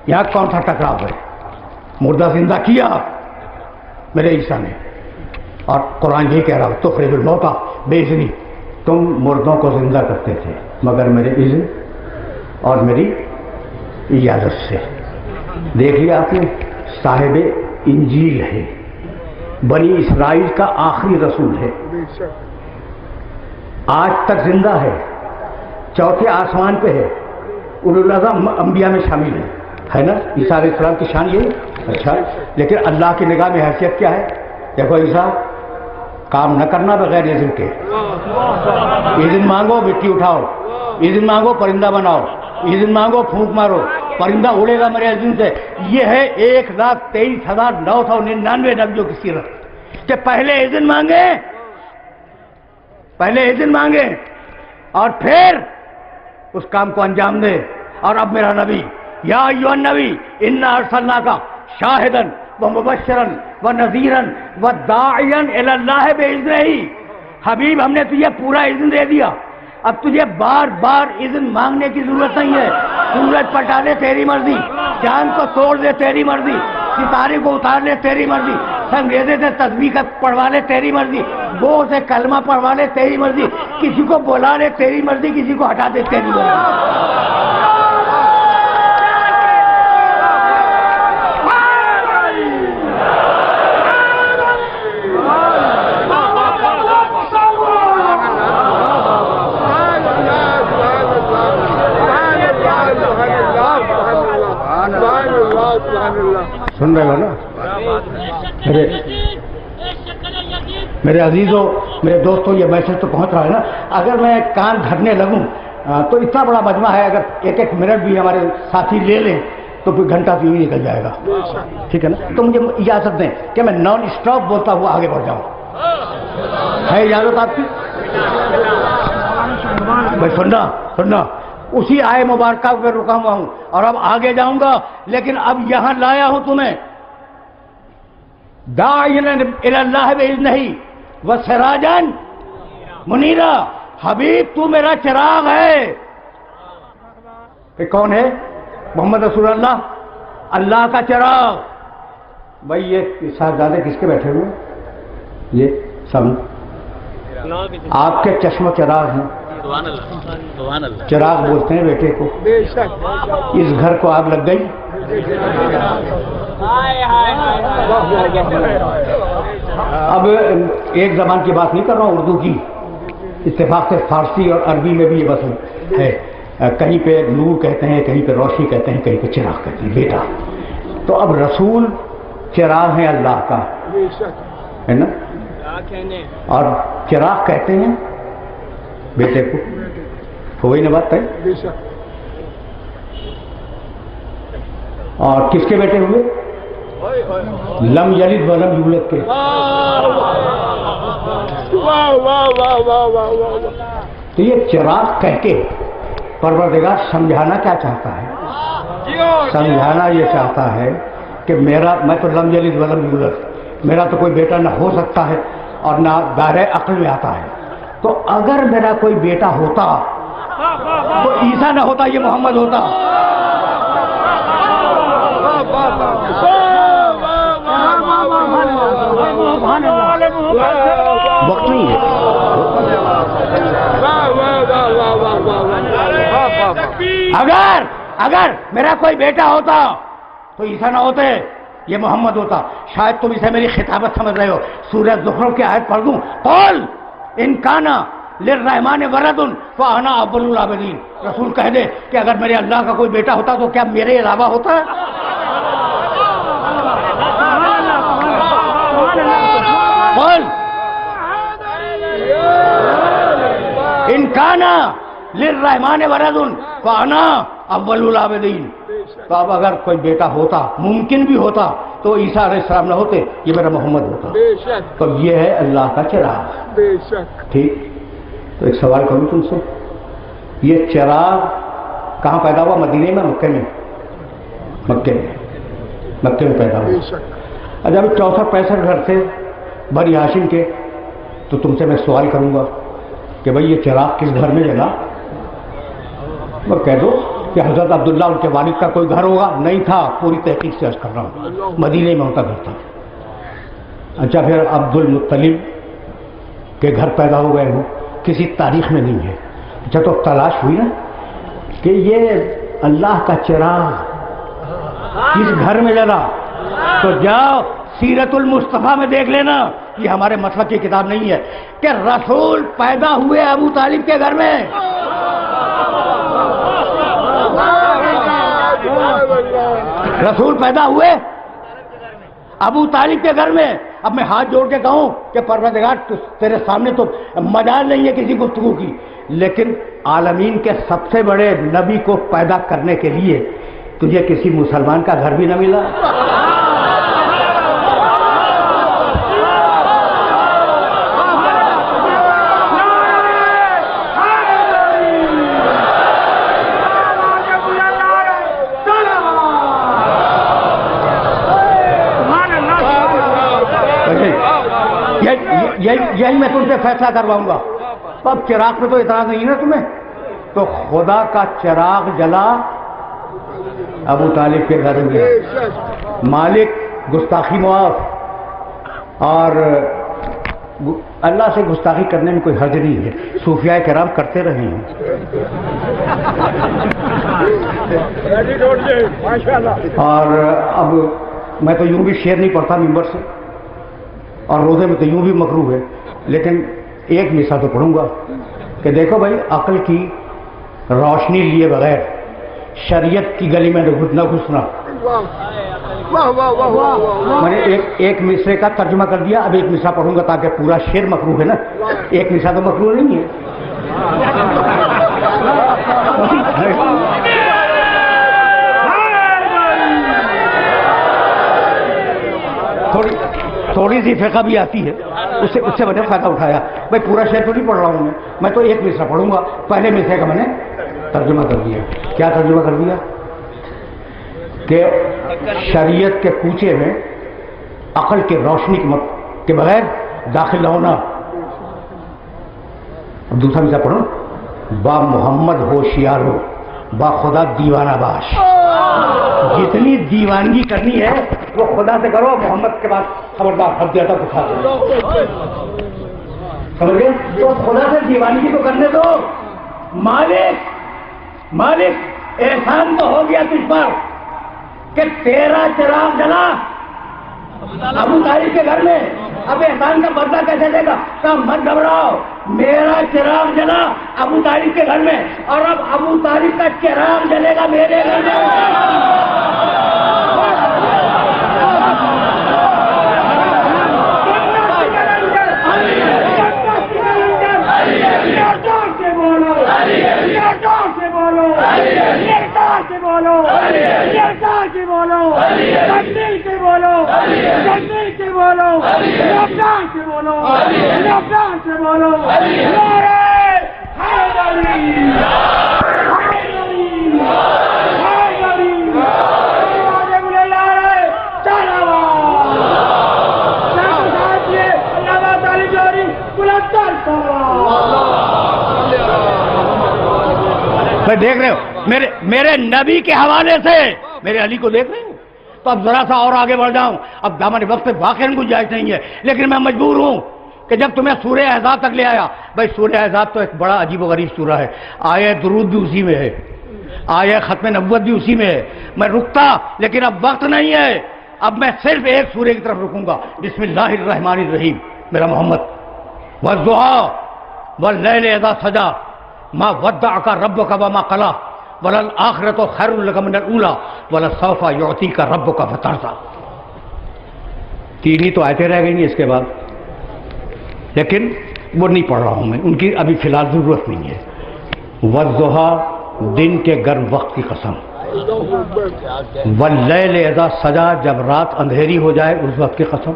یہاں کون سا ٹکراؤ ہے؟ مردہ زندہ کیا میرے عیسیٰ نے, اور قرآن یہ کہہ رہا ہو تخرج الموتیٰ بِإِذْنِی. تم مردوں کو زندہ کرتے تھے مگر میرے اذن اور میری اجازت سے. دیکھ لیا آپ نے, صاحب انجیل ہے, بنی اسرائیل کا آخری رسول ہے, آج تک زندہ ہے, چوتھے آسمان پہ ہے, اولوالعزم انبیاء میں شامل ہے نا. عیسیٰ علیہ السلام کی شان یہی. اچھا, لیکن اللہ کی نگاہ میں حیثیت کیا ہے؟ دیکھو عیسیٰ, کام نہ کرنا بغیر اذن کے. اذن مانگو مٹی اٹھاؤ, اذن مانگو پرندہ بناؤ, اذن مانگو پھونک مارو, پرندہ اڑے گا میرے اذن سے. یہ ہے 1,23,999 نبیوں کی سیرت کہ پہلے اذن مانگے اور پھر اس کام کو انجام دے. اور اب میرا نبی, یا ایھا النبی انا ارسلناک شاہدا ومبشرا ونذیرا وداعیا الی اللہ باذنہ. حبیب ہم نے تجھے پورا اذن دے دیا, اب تجھے بار بار اذن مانگنے کی ضرورت نہیں ہے. سورج پلٹا دے تیری مرضی, چاند کو توڑ دے تیری مرضی, ستارے کو اتار لے تیری مرضی, سنگریزے سے تسبیح پڑھوا لے تیری مرضی, گو سے کلمہ پڑھوا لے تیری مرضی, کسی کو بلا لے تیری مرضی, کسی کو ہٹا دے تیری مرضی. سن رہے ہو نا میرے عزیزوں, میرے دوستوں, یہ میسج تو پہنچ رہا ہے نا. اگر میں کان دھرنے لگوں تو اتنا بڑا مجمع ہے, اگر ایک ایک منٹ بھی ہمارے ساتھی لے لیں تو پھر گھنٹہ تو یوں نکل جائے گا. ٹھیک ہے نا, تو مجھے اجازت دیں کہ میں نان اسٹاپ بولتا ہوا آگے بڑھ جاؤں. ہے اجازت آپ کی؟ بھائی سننا, اسی آئے مبارکہ پہ رکا ہوا ہوں اور اب آگے جاؤں گا, لیکن اب یہاں لایا ہوں تمہیں داعیا الی اللہ باذنہ وسراجا منیرا. حبیب تو میرا چراغ ہے. کہ کون ہے؟ محمد رسول اللہ, اللہ کا چراغ. بھائی یہ صاحبزادے کس کے بیٹھے ہوئے؟ یہ سب آپ کے چشم و چراغ ہیں. چراغ بولتے ہیں بیٹے کو. اس گھر کو آگ لگ گئی, اب ایک زبان کی بات نہیں کر رہا ہوں, اردو کی. اتفاق سے فارسی اور عربی میں بھی یہ بات ہے, کہیں پہ نور کہتے ہیں, کہیں پہ روشنی کہتے ہیں, کہیں پہ چراغ کہتے ہیں بیٹا. تو اب رسول چراغ ہے اللہ کا, ہے نا, اور چراغ کہتے ہیں بیٹے کو. ہوئی نا بات ہے. اور کس کے بیٹے ہوئے؟ لم یلد ولم یولد کے. تو یہ چراغ کہہ کے پروردگار سمجھانا کیا چاہتا ہے؟ سمجھانا یہ چاہتا ہے کہ میں تو لم یلد ولم یولد, میرا تو کوئی بیٹا نہ ہو سکتا ہے اور نہ دائرۂ عقل میں آتا ہے. تو اگر میرا کوئی بیٹا ہوتا تو عیسیٰ نہ ہوتا, یہ محمد ہوتا. وقت نہیں ہے. اگر میرا کوئی بیٹا ہوتا تو عیسیٰ نہ ہوتے, یہ محمد ہوتا. شاید تم اسے میری خطابت سمجھ رہے ہو. سورہ زخرف کی آیت پڑھ دوں, قل ان کان للرحمن ولد فانا اول العابدین. رسول کہہ دے کہ اگر میرے اللہ کا کوئی بیٹا ہوتا تو کیا میرے علاوہ ہوتا ہے؟ قل ان کانا للرحمن ولد فانا اول العابدین. تو اب اگر کوئی بیٹا ہوتا، ممکن بھی ہوتا، تو عیسیٰ علیہ السلام نہ ہوتے، یہ میرا محمد ہوتا. تو یہ ہے اللہ کا چراغ. ٹھیک. تو ایک سوال کروں تم سے، یہ چراغ کہاں پیدا ہوا؟ مدینے میں، مکے میں؟ مکے میں پیدا ہوا. جب 64-65 گھر تھے بنی ہاشم کے، تو تم سے میں سوال کروں گا کہ بھئی یہ چراغ کس گھر میں جلا؟ وہ کہہ دو کہ حضرت عبداللہ ان کے والد کا کوئی گھر ہوگا. نہیں تھا، پوری تحقیق سے عرض کر رہا ہوں، مدینے میں ان کا گھر تھا. اچھا، پھر عبد المطلب کے گھر پیدا ہو گئے ہوں، کسی تاریخ میں نہیں ہے. اچھا، تو تلاش ہوئی نا کہ یہ اللہ کا چراغ کس گھر میں جلا. تو جاؤ سیرت المصطفیٰ میں دیکھ لینا، یہ ہمارے مسلک کی کتاب نہیں ہے، کہ رسول پیدا ہوئے ابو طالب کے گھر میں. رسول پیدا ہوئے ابو طالب کے گھر میں. اب میں ہاتھ جوڑ کے کہوں کہ پروردگار تیرے سامنے تو مجال نہیں ہے کسی گفتگو کی، لیکن عالمین کے سب سے بڑے نبی کو پیدا کرنے کے لیے تجھے کسی مسلمان کا گھر بھی نہ ملا. یہی میں تم سے فیصلہ کرواؤں گا. اب چراغ پہ تو اعتراض نہیں ہے نا تمہیں؟ تو خدا کا چراغ جلا ابو طالب کے گھر میں. مالک گستاخی معاف، اور اللہ سے گستاخی کرنے میں کوئی حرج نہیں ہے، صوفیاء کرام کرتے رہے ہیں. اور اب میں تو یوں بھی شعر نہیں پڑھتا ممبر سے، اور روزے میں تو یوں بھی مکروہ ہے، لیکن ایک مثال تو پڑھوں گا کہ دیکھو بھائی، عقل کی روشنی لیے بغیر شریعت کی گلی میں نہ گھسنا. میں نے ایک مصرے کا ترجمہ کر دیا، اب ایک مصرع پڑھوں گا تاکہ پورا شعر مکروہ ہے نا. ایک مصرع تو مکروہ نہیں ہے. تھوڑی سی فقہ بھی آتی ہے، اس سے میں نے فائدہ اٹھایا. بھائی پورا شعر تو نہیں پڑھ رہا ہوں میں تو ایک مصرع پڑھوں گا. پہلے مصرے کا میں نے ترجمہ کر دیا. کیا ترجمہ کر دیا؟ کہ شریعت کے کوچے میں عقل کے روشنی کے بغیر داخل نہ ہونا. اب دوسرا مصرع پڑھو، با محمد ہوشیار ہو، با خدا دیوانہ باش. جتنی دیوانگی کرنی ہے وہ خدا سے کرو، محمد کے بعد خبردار حد زیادہ اٹھا دو. سمجھ گئے؟ تو خدا سے دیوانگی کو کرنے دو. مالک احسان تو ہو گیا تجھ پر کہ تیرا چراغ جلا ابو طالب کے گھر میں. اب احسان کا بدلہ کیسے دے گا؟ کہ مت گھبراؤ، میرا چراغ جلا ابو طالب کے گھر میں، اور اب ابو طالب کا چراغ جلے گا میرے گھر میں. دیکھ رہے ہو میرے نبی کے حوالے سے میرے علی کو دیکھ رہے ہو. تو اب ذرا سا اور آگے بڑھ جاؤں، اب دامن وقت پہ واقعی گنجائش نہیں ہے، لیکن میں مجبور ہوں کہ جب تمہیں سورہ احزاب تک لے آیا. بھائی سورہ احزاب تو ایک بڑا عجیب و غریب سورہ ہے. آیہ درود بھی اسی میں ہے، آیہ ختم نبوت بھی اسی میں ہے. میں رکتا، لیکن اب وقت نہیں ہے. اب میں صرف ایک سورہ کی طرف رکوں گا. بسم اللہ الرحمن الرحیم. میرا محمد، والضحی واللیل اذا سجی ما ودعک ربک وما قلی وللآخرۃ خیر لک من الاولی ولسوف یعطیک ربک فترضی. تین ہی تو آیتیں رہ گئی اس کے بعد، لیکن وہ نہیں پڑھ رہا ہوں میں، ان کی ابھی فی الحال ضرورت نہیں ہے. والضحیٰ، دن کے گرم وقت کی قسم. واللیل اذا سجا، جب رات اندھیری ہو جائے اس وقت کی قسم.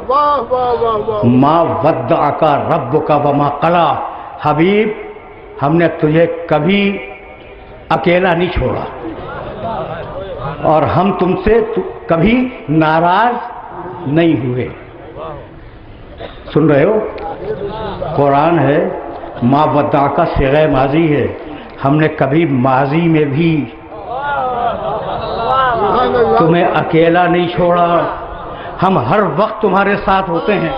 ما ودعک ربک وما قلی، حبیب ہم نے تجھے کبھی اکیلا نہیں چھوڑا اور ہم تم سے کبھی ناراض نہیں ہوئے. سن رہے ہو؟ قرآن ہے، ما ودعک صیغہ ماضی ہے، ہم نے کبھی ماضی میں بھی تمہیں اکیلا نہیں چھوڑا، ہم ہر وقت تمہارے ساتھ ہوتے ہیں.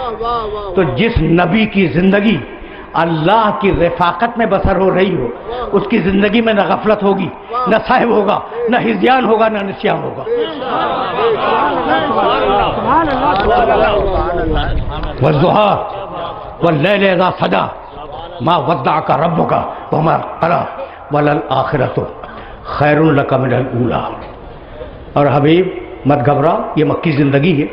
تو جس نبی کی زندگی اللہ کی رفاقت میں بسر ہو رہی ہو، اس کی زندگی میں نہ غفلت ہوگی، نہ صاحب ہوگا، نہ ہذیان ہوگا، نہ نسیان ہوگا. والضحیٰ واللیل اذا سجا ما ودعک ربک وما قلی وللآخرۃ خیر لک من الاولی. اور حبیب مت گھبرا، یہ مکی زندگی ہے،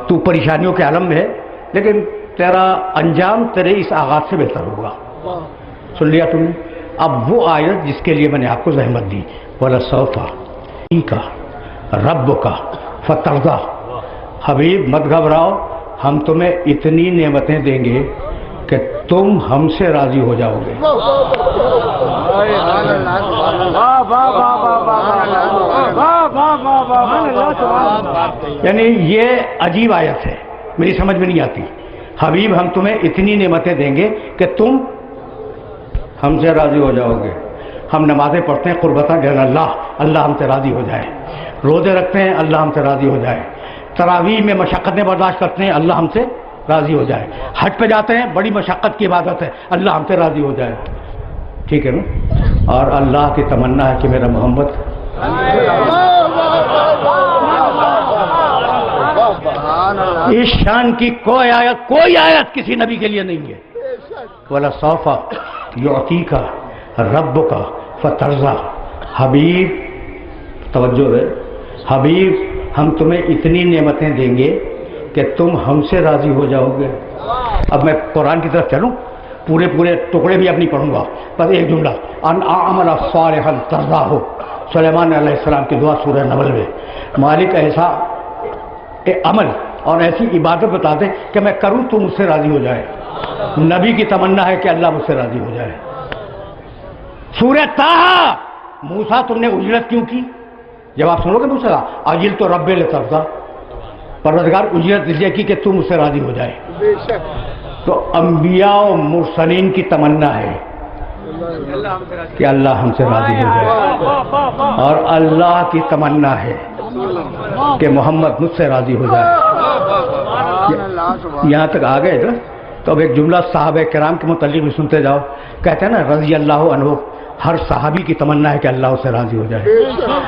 تو پریشانیوں کے عالم میں ہے، لیکن تیرا انجام تیرے اس آغاز سے بہتر ہوگا. سن لیا تم نے؟ اب وہ آیت جس کے لیے میں نے آپ کو زحمت دی، وَلَسَوْفَ يُعْطِيكَ رَبُّكَ فَتَرْضَىٰ. حبیب مت گھبراؤ، ہم تمہیں اتنی نعمتیں دیں گے کہ تم ہم سے راضی ہو جاؤ گے. یعنی یہ عجیب آیت ہے، میری سمجھ میں نہیں آتی. حبیب ہم تمہیں اتنی نعمتیں دیں گے کہ تم ہم سے راضی ہو جاؤ گے. ہم نمازیں پڑھتے ہیں قربتاً اللہ، اللہ ہم سے راضی ہو جائے. روزے رکھتے ہیں، اللہ ہم سے راضی ہو جائے. تراویح میں مشقتیں برداشت کرتے ہیں، اللہ ہم سے راضی ہو جائے. حج پہ جاتے ہیں، بڑی مشقت کی عبادت ہے، اللہ ہم سے راضی ہو جائے. ٹھیک ہے نا؟ اور اللہ کی تمنا ہے کہ میرا محمد اس شان کی کوئی آیت کسی نبی کے لیے نہیں ہے. وَلَسَوْفَ يُعْطِيكَ رَبُّكَ فَتَرْضَىٰ. حبیب توجہ ہے، حبیب ہم تمہیں اتنی نعمتیں دیں گے کہ تم ہم سے راضی ہو جاؤ گے. اب میں قرآن کی طرف چلوں، پورے ٹکڑے بھی اب نہیں پڑھوں گا، بس ایک جملہ، ان اعمل صالحا ترضاہ. سلیمان علیہ السلام کی دعا سورہ نمل میں. مالک ایسا عمل اور ایسی عبادت بتا دیں کہ میں کروں تو مجھ سے راضی ہو جائے. نبی کی تمنا ہے کہ اللہ مجھ سے راضی ہو جائے. سورہ طٰہٰ، موسیٰ تم نے اجرت کیوں کی؟ جب آپ سنو گے موسیٰ اجل تو رب لترضیٰ، پروردگار اجرت اس لیے کی کہ تم مجھ سے راضی ہو جائے. تو انبیاء و مرسلین کی تمنا ہے کہ اللہ ہم سے راضی ہو جائے، اور اللہ کی تمنا ہے کہ محمد مجھ سے راضی ہو جائے. یہاں تک آ گئے نا؟ تو اب ایک جملہ صحابہ کرام کے متعلق بھی سنتے جاؤ. کہتے ہیں نا رضی اللہ عنہ، ہر صحابی کی تمنا ہے کہ اللہ اس سے راضی ہو جائے،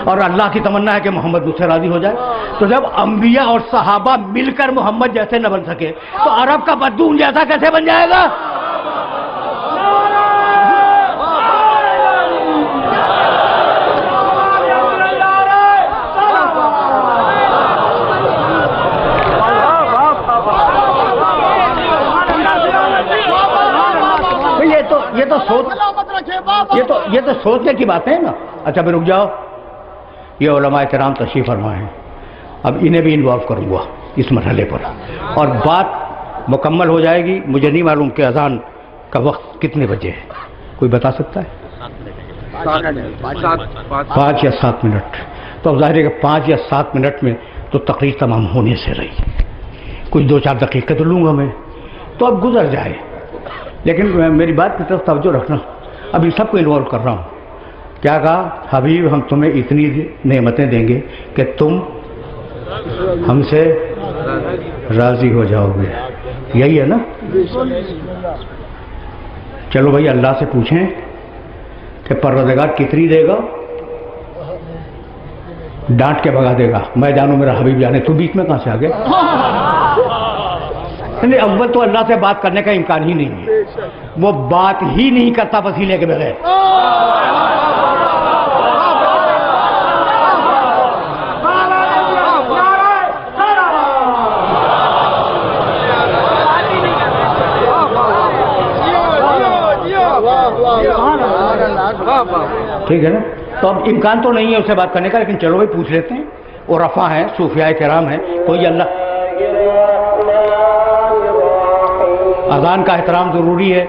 اور اللہ کی تمنا ہے کہ محمد مجھ سے راضی ہو جائے. تو جب انبیاء اور صحابہ مل کر محمد جیسے نہ بن سکے تو عرب کا بدون جیسا کیسے بن جائے گا؟ یہ تو سوچنے کی بات ہے نا. اچھا بھی رک جاؤ، یہ علماء کرام تشریف فرمائے ہیں، اب انہیں بھی انوالو کروں گا اس مرحلے پر، اور بات مکمل ہو جائے گی. مجھے نہیں معلوم کہ اذان کا وقت کتنے بجے ہے، کوئی بتا سکتا ہے؟ 5 یا 7 منٹ. تو اب ظاہر ہے کہ 5 یا 7 منٹ میں تو تقریر تمام ہونے سے رہی، کچھ 2-4 دقیقے تو لوں گا میں، تو اب گزر جائے. لیکن میری بات کی طرف توجہ رکھنا، ابھی سب کو انوالو کر رہا ہوں. کیا کہا؟ حبیب ہم تمہیں اتنی نعمتیں دیں گے کہ تم ہم سے راضی ہو جاؤ گے. یہی ہے نا؟ چلو بھائی اللہ سے پوچھیں کہ پروردگار کتنی دے گا؟ ڈانٹ کے بھگا دے گا، میں جانوں میرا حبیب جانے، تو بیچ میں کہاں سے آ گیا؟ اول تو اللہ سے بات کرنے کا امکان ہی نہیں ہے، وہ بات ہی نہیں کرتا وسیلے کے بغیر. ٹھیک ہے نا؟ تو اب امکان تو نہیں ہے اسے بات کرنے کا، لیکن چلو بھائی پوچھ لیتے ہیں. اور رفا ہیں، صوفیاء کرام ہیں، کوئی اللہ اذان کا احترام ضروری ہے.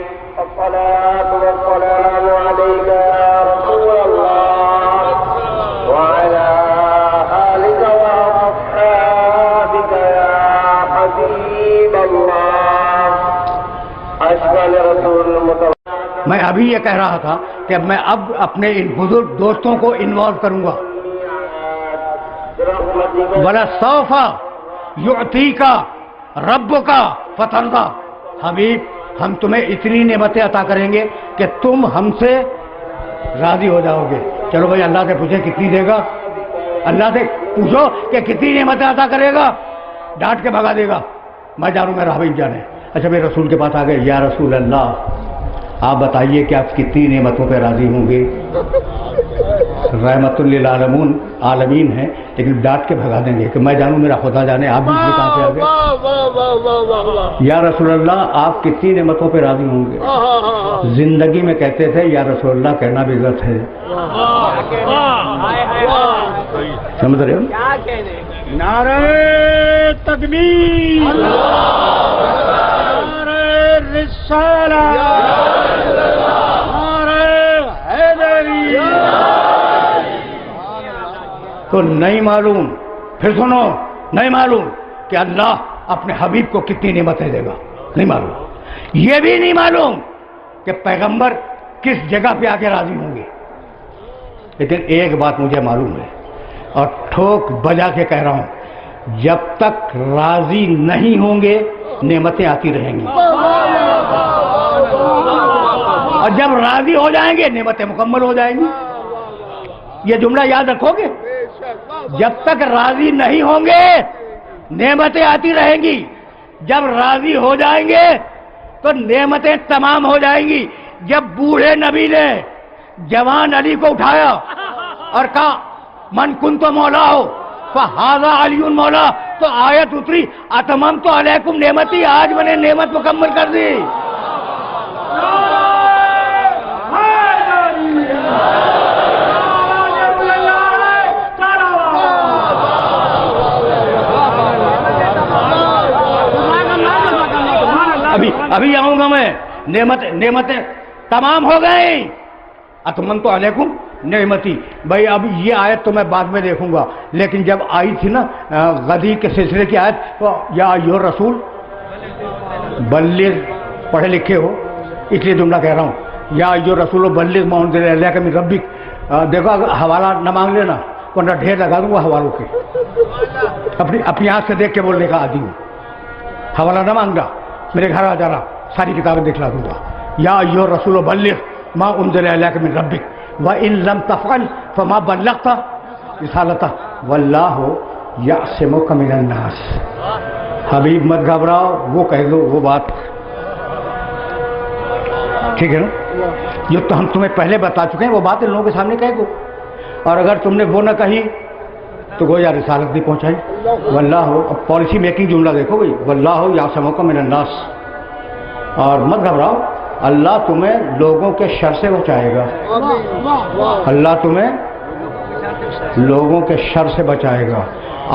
میں ابھی یہ کہہ رہا تھا کہ میں اب اپنے ان بزرگ دوستوں کو انوالو کروں گا. وَلَسَوْفَ يُعْطِيكَ رَبُّكَ فَتَرْضَىٰ. حبیب، ہم تمہیں اتنی نعمتیں عطا کریں گے کہ تم ہم سے راضی ہو جاؤ گے. چلو بھائی اللہ سے پوچھیں کتنی دے گا. اللہ سے پوچھو کہ کتنی نعمتیں عطا کرے گا. ڈانٹ کے بھگا دے گا. میں جانوں میرا حبیب جانے. اچھا میرے رسول کے پاس آ گئے، یا رسول اللہ آپ بتائیے کہ آپ کتنی نعمتوں پہ راضی ہوں گے. رحمت للعالمین عالمین ہیں، لیکن ڈانٹ کے بھگا دیں گے کہ میں جانوں میرا خدا جانے آپ بھی کہاں سے آ گئے. یا رسول اللہ آپ کتنی نعمتوں پہ راضی ہوں گے. زندگی میں کہتے تھے یا رسول اللہ کہنا بھی غلط ہے. سمجھ رہے ہو؟ نعرہ تکبیر، نعرہ رسالت، نعرہ حیدری. تو نہیں معلوم، پھر سنو، نہیں معلوم کہ اللہ اپنے حبیب کو کتنی نعمتیں دے گا. نہیں معلوم. یہ بھی نہیں معلوم کہ پیغمبر کس جگہ پہ آ کے راضی ہوں گے. لیکن ایک بات مجھے معلوم ہے اور ٹھوک بجا کے کہہ رہا ہوں، جب تک راضی نہیں ہوں گے نعمتیں آتی رہیں گی، اور جب راضی ہو جائیں گے نعمتیں مکمل ہو جائیں گی. یہ جملہ یاد رکھو گے. جب تک راضی نہیں ہوں گے نعمتیں آتی رہیں گی، جب راضی ہو جائیں گے تو نعمتیں تمام ہو جائیں گی. جب بوڑھے نبی نے جوان علی کو اٹھایا اور کہا من کنت مولا ہو فہذا علی مولا، تو آیت اتری اتممت علیکم نعمتی، آج میں نے نعمت مکمل کر دی. ابھی آؤں گا میں. نعمتیں تمام ہو گئی. اتممت علیکم نعمتی. بھائی اب یہ آیت تو میں بعد میں دیکھوں گا، لیکن جب آئی تھی نا غدی کے سلسلے کی آیت، تو یا ایھا رسول بلغ، پڑھے لکھے ہو اس لیے جملہ کہہ رہا ہوں، یا ایھا رسول بلغ ما انزل الیک من ربک. دیکھو اگر حوالہ نہ مانگ لینا ورنہ ڈھیر لگا دوں گا حوالوں کے. اپنی آنکھ سے دیکھ کے بولنے کا عادی ہوں. حوالہ نہ مانگا، میرے گھر آ جانا، ساری کتابیں دکھلا دوں گا. یا ایھا الرسول بلغ ما انزل الیک من ربک وان لم تفعل فما بلغت رسالتہ واللہ یعصمک من الناس. حبیب مت گھبراؤ، وہ کہہ دو وہ بات. ٹھیک ہے نا؟ جو تو ہم تمہیں پہلے بتا چکے ہیں وہ بات ان لوگوں کے سامنے کہہ دو. اور اگر تم نے وہ نہ کہی تو گویا رسالت نہیں پہنچائی. واللہ، اب پالیسی میکنگ جملہ دیکھو بھائی، واللہ یعصمک من الناس. اور مت گھبراؤ، اللہ تمہیں لوگوں کے شر سے بچائے گا. اللہ تمہیں لوگوں کے شر سے بچائے گا.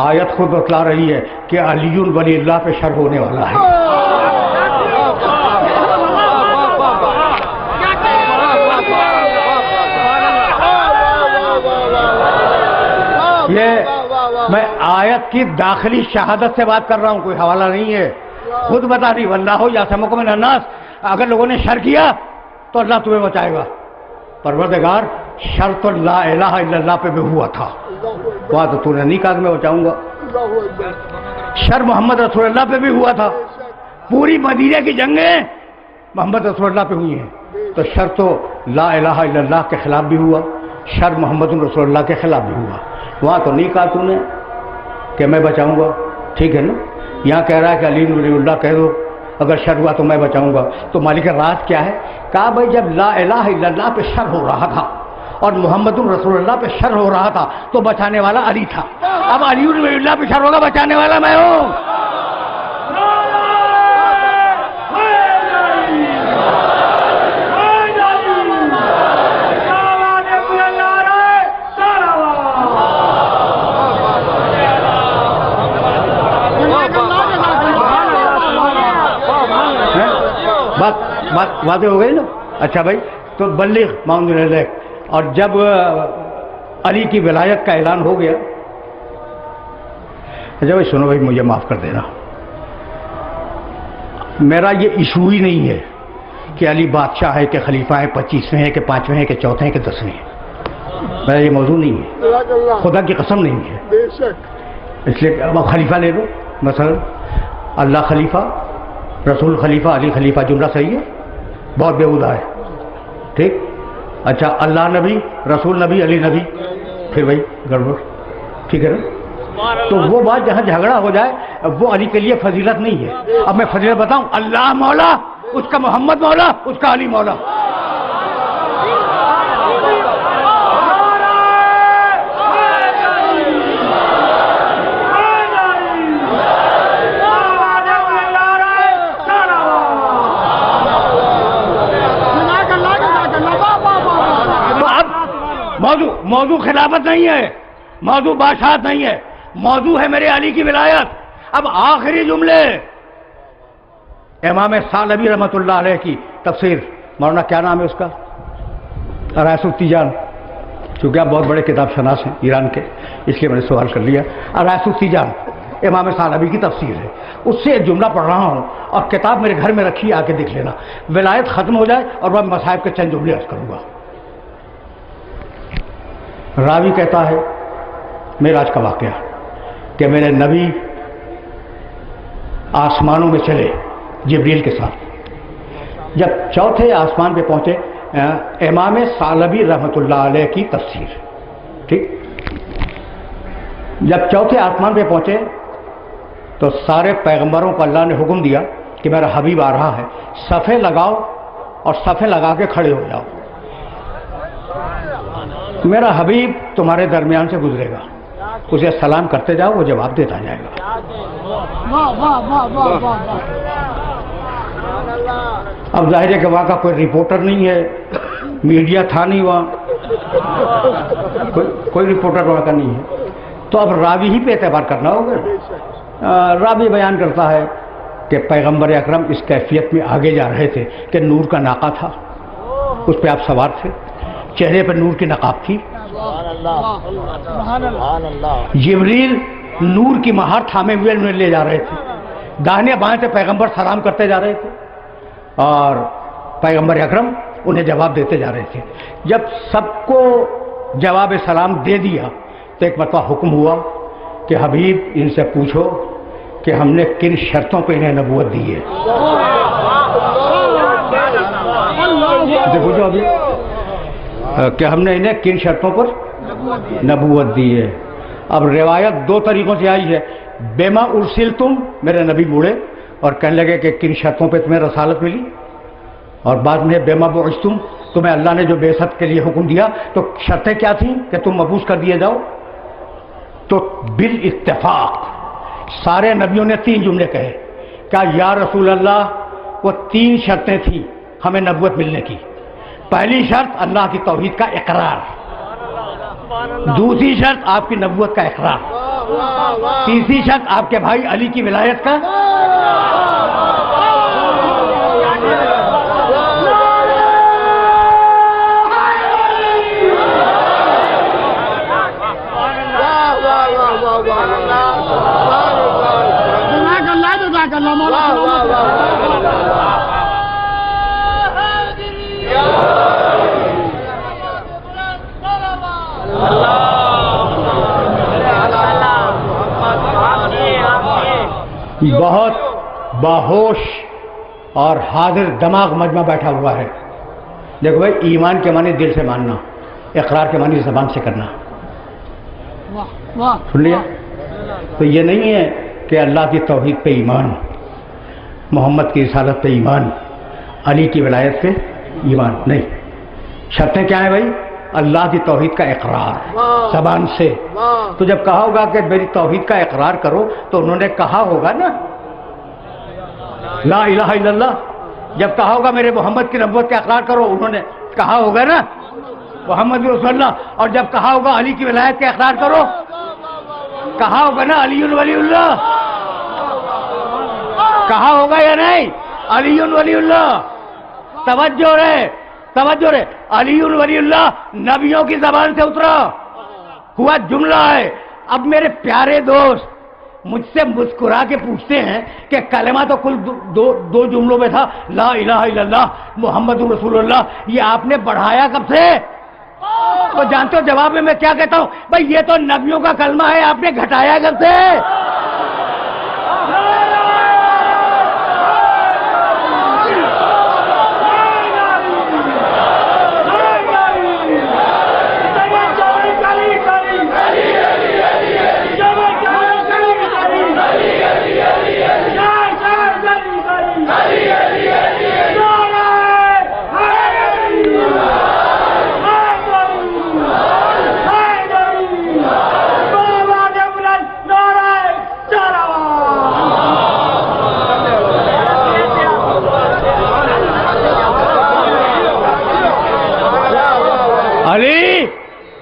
آیت خود بتلا رہی ہے کہ علی ولی اللہ پہ شر ہونے والا ہے. یہ میں آیت کی داخلی شہادت سے بات کر رہا ہوں، کوئی حوالہ نہیں ہے. خود بتا دی واللہ یعصمک من الناس. اگر لوگوں نے شر کیا تو اللہ تمہیں بچائے گا. پروردگار شر تو لا الہ الا اللہ پہ بھی ہوا تھا، وہاں تو تو نے نہیں کہا کہ میں بچاؤں گا. شر محمد رسول اللہ پہ بھی ہوا تھا. پوری مدینہ کی جنگیں محمد رسول اللہ پہ ہوئی ہیں، تو شر تو لا الہ الا اللہ کے خلاف بھی ہوا، شر محمد رسول اللہ کے خلاف بھی ہوا. وہاں تو نہیں کہا تو نے کہ میں بچاؤں گا. ٹھیک ہے نا؟ یہاں کہہ رہا ہے کہ علی ولی اللہ کہہ دو، اگر شر ہوا تو میں بچاؤں گا. تو مالک راز کیا ہے؟ کہا بھائی جب لا الہ الا اللہ پہ شر ہو رہا تھا اور محمد رسول اللہ پہ شر ہو رہا تھا تو بچانے والا علی تھا. اب علی ولی اللہ پہ شر ہوگا، بچانے والا میں ہوں. بات واضح ہو گئی نا؟ اچھا بھائی، تو بلغ ما انزل الیک، اور جب علی کی ولایت کا اعلان ہو گیا، اچھا بھائی سنو بھائی، مجھے معاف کر دینا، میرا یہ ایشو ہی نہیں ہے کہ علی بادشاہ ہے کہ خلیفہ ہے، 25ویں ہے کہ 5ویں ہے کہ 4تھے ہیں کہ 10ویں ہے، میرا یہ موضوع نہیں ہے، خدا کی قسم نہیں ہے۔ بے شک اس لیے اب خلیفہ لے لو، مثلا اللہ خلیفہ، رسول خلیفہ، علی خلیفہ، جملہ صحیح ہے؟ بہت بےہودہ ہے، ٹھیک؟ اچھا اللہ نبی، رسول نبی، علی نبی، پھر بھائی گڑبڑ، ٹھیک ہے نا؟ تو وہ بات جہاں جھگڑا ہو جائے وہ علی کے لیے فضیلت نہیں ہے۔ اب میں فضیلت بتاؤں، اللہ مولا، اس کا محمد مولا، اس کا علی مولا۔ موضوع خلافت نہیں ہے، موضوع بادشاہت نہیں ہے، موضوع ہے میرے علی کی ولایت۔ اب آخری جملے امام ثعلبی رحمۃ اللہ علیہ کی تفسیر، مولانا کیا نام ہے اس کا؟ رائس التیجان، چونکہ آپ بہت بڑے کتاب شناس ہیں ایران کے، اس لیے میں نے سوال کر لیا۔ رائس التیجان امام ثعلبی کی تفسیر ہے، اس سے ایک جملہ پڑھ رہا ہوں، اور کتاب میرے گھر میں رکھی، آ کے دیکھ لینا، ولایت ختم ہو جائے اور میں مصائب کے چند جملے عرض کروں گا۔ راوی کہتا ہے معراج کا واقعہ کہ میرے نبی آسمانوں میں چلے جبریل کے ساتھ، جب 4تھے آسمان پہ پہنچے، امام ثعلبی رحمۃ اللہ علیہ کی تفسیر، ٹھیک؟ جب 4تھے آسمان پہ پہنچے تو سارے پیغمبروں کو اللہ نے حکم دیا کہ میرا حبیب آ رہا ہے، صفیں لگاؤ اور صفیں لگا کے کھڑے ہو جاؤ، میرا حبیب تمہارے درمیان سے گزرے گا، اسے سلام کرتے جاؤ، وہ جواب دیتا جائے گا۔ اب ظاہر ہے کہ وہاں کا کوئی رپورٹر نہیں ہے، میڈیا تھا نہیں وہاں، کوئی رپورٹر وہاں کا نہیں ہے، تو اب راوی ہی پہ اعتبار کرنا ہوگا۔ راوی بیان کرتا ہے کہ پیغمبر اکرم اس کیفیت میں آگے جا رہے تھے کہ نور کا ناقہ تھا، اس پہ آپ سوار تھے، چہرے پر نور کی نقاب تھی، جبریل نور کی مہار تھامے ہوئے انہیں لے جا رہے تھے، داہنے بائیں سے پیغمبر سلام کرتے جا رہے تھے اور پیغمبر اکرم انہیں جواب دیتے جا رہے تھے۔ جب سب کو جواب سلام دے دیا تو ایک مرتبہ حکم ہوا کہ حبیب ان سے پوچھو کہ ہم نے کن شرطوں پہ انہیں نبوت دی ہے۔ پوچھو ابھی کہ ہم نے انہیں کن شرطوں پر نبوت دی ہے۔ اب روایت 2 طریقوں سے آئی ہے، بیما ارسلتم، میرے نبی بوڑھے اور کہنے لگے کہ کن شرطوں پہ تمہیں رسالت ملی، اور بعد میں بیما بعثتم، تمہیں اللہ نے جو بعثت کے لیے حکم دیا تو شرطیں کیا تھیں کہ تم مبعوث کر دیے جاؤ؟ تو بالاتفاق سارے نبیوں نے 3 جملے کہے، کیا یا رسول اللہ وہ 3 شرطیں تھیں ہمیں نبوت ملنے کی۔ پہلی شرط اللہ کی توحید کا اقرار، دوسری شرط آپ کی نبوت کا اقرار، تیسری شرط آپ کے بھائی علی کی ولایت کا بہت باہوش اور حاضر دماغ مجمع بیٹھا ہوا ہے۔ دیکھو بھائی، ایمان کے معنی دل سے ماننا، اقرار کے معنی زبان سے کرنا، سن لیا؟ تو یہ نہیں ہے کہ اللہ کی توحید پہ ایمان، محمد کی رسالت پہ ایمان، علی کی ولایت پہ ایمان نہیں۔ شرطیں کیا ہیں بھائی؟ اللہ کی توحید کا اقرار زبان سے۔ تو جب کہا ہوگا کہ میری توحید کا اقرار کرو تو انہوں نے کہا ہوگا نا لا الہ الا اللہ، جب کہا ہوگا میرے محمد کی نبوت کا اقرار کرو، انہوں نے کہا ہوگا نا محمد رسول اللہ، اور جب کہا ہوگا علی کی ولایت کا اقرار کرو، کہا ہوگا نا علی ولی اللہ، کہا ہوگا یا نہیں علی ولی اللہ؟ توجہ رہے علی ولی اللہ نبیوں کی زبان سے اترا ہوا جملہ ہے. اب میرے پیارے دوست مجھ سے مسکرا کے پوچھتے ہیں کہ کلمہ تو کل دو جملوں میں تھا، لا الہ الا اللہ محمد رسول اللہ، یہ آپ نے بڑھایا کب سے؟ تو جانتے ہو جواب میں کیا کہتا ہوں؟ بھائی یہ تو نبیوں کا کلمہ ہے، آپ نے گھٹایا کب سے؟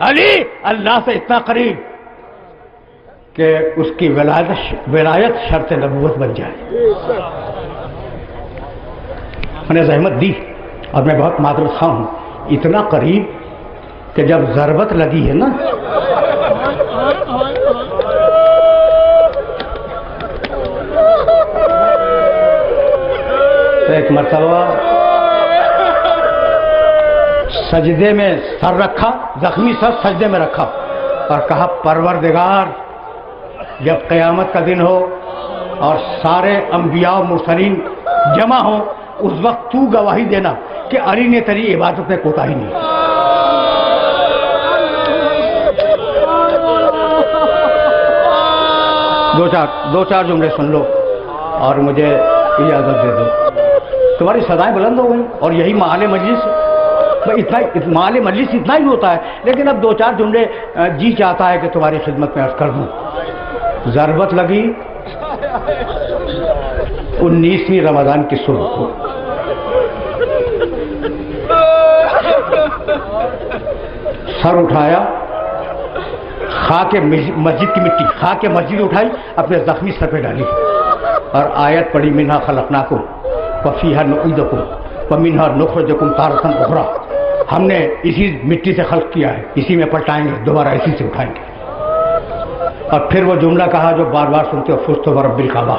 علی اللہ سے اتنا قریب کہ اس کی ولایت شرط نبوت بن جائے. میں نے زحمت دی اور میں بہت معذرت خواہ ہوں، اتنا قریب کہ جب ضربت لگی ہے نا تو ایک مرتبہ سجدے میں سر رکھا، زخمی سر سجدے میں رکھا اور کہا پروردگار جب قیامت کا دن ہو اور سارے انبیاء و مرسلین جمع ہوں اس وقت تو گواہی دینا کہ علی نے تیری عبادت میں کوتاہی نہیں. دو چار جملے سن لو اور مجھے اجازت دے دو. تمہاری سدائیں بلند ہو گئی اور یہی محال مجلس مال مجلس اتنا ہی ہوتا ہے، لیکن اب دو چار جملے جی چاہتا ہے کہ تمہاری خدمت میں عرض کر دوں. ضربت لگی 19ویں رمضان کی صبح کو. سر اٹھایا، خاک مسجد کی مٹی، خاک مسجد اٹھائی اپنے زخمی سر پہ ڈالی اور آیت پڑھی منہا خلقناکم وفیہا نعیدکم ومنہا نخرجکم تارۃ اخری. ہم نے اسی مٹی سے خلق کیا ہے، اسی میں پلٹائیں گے، دوبارہ اسی سے اٹھائیں گے. اور پھر وہ جملہ کہا جو بار بار سنتے ہو، فزت برب الکعبہ،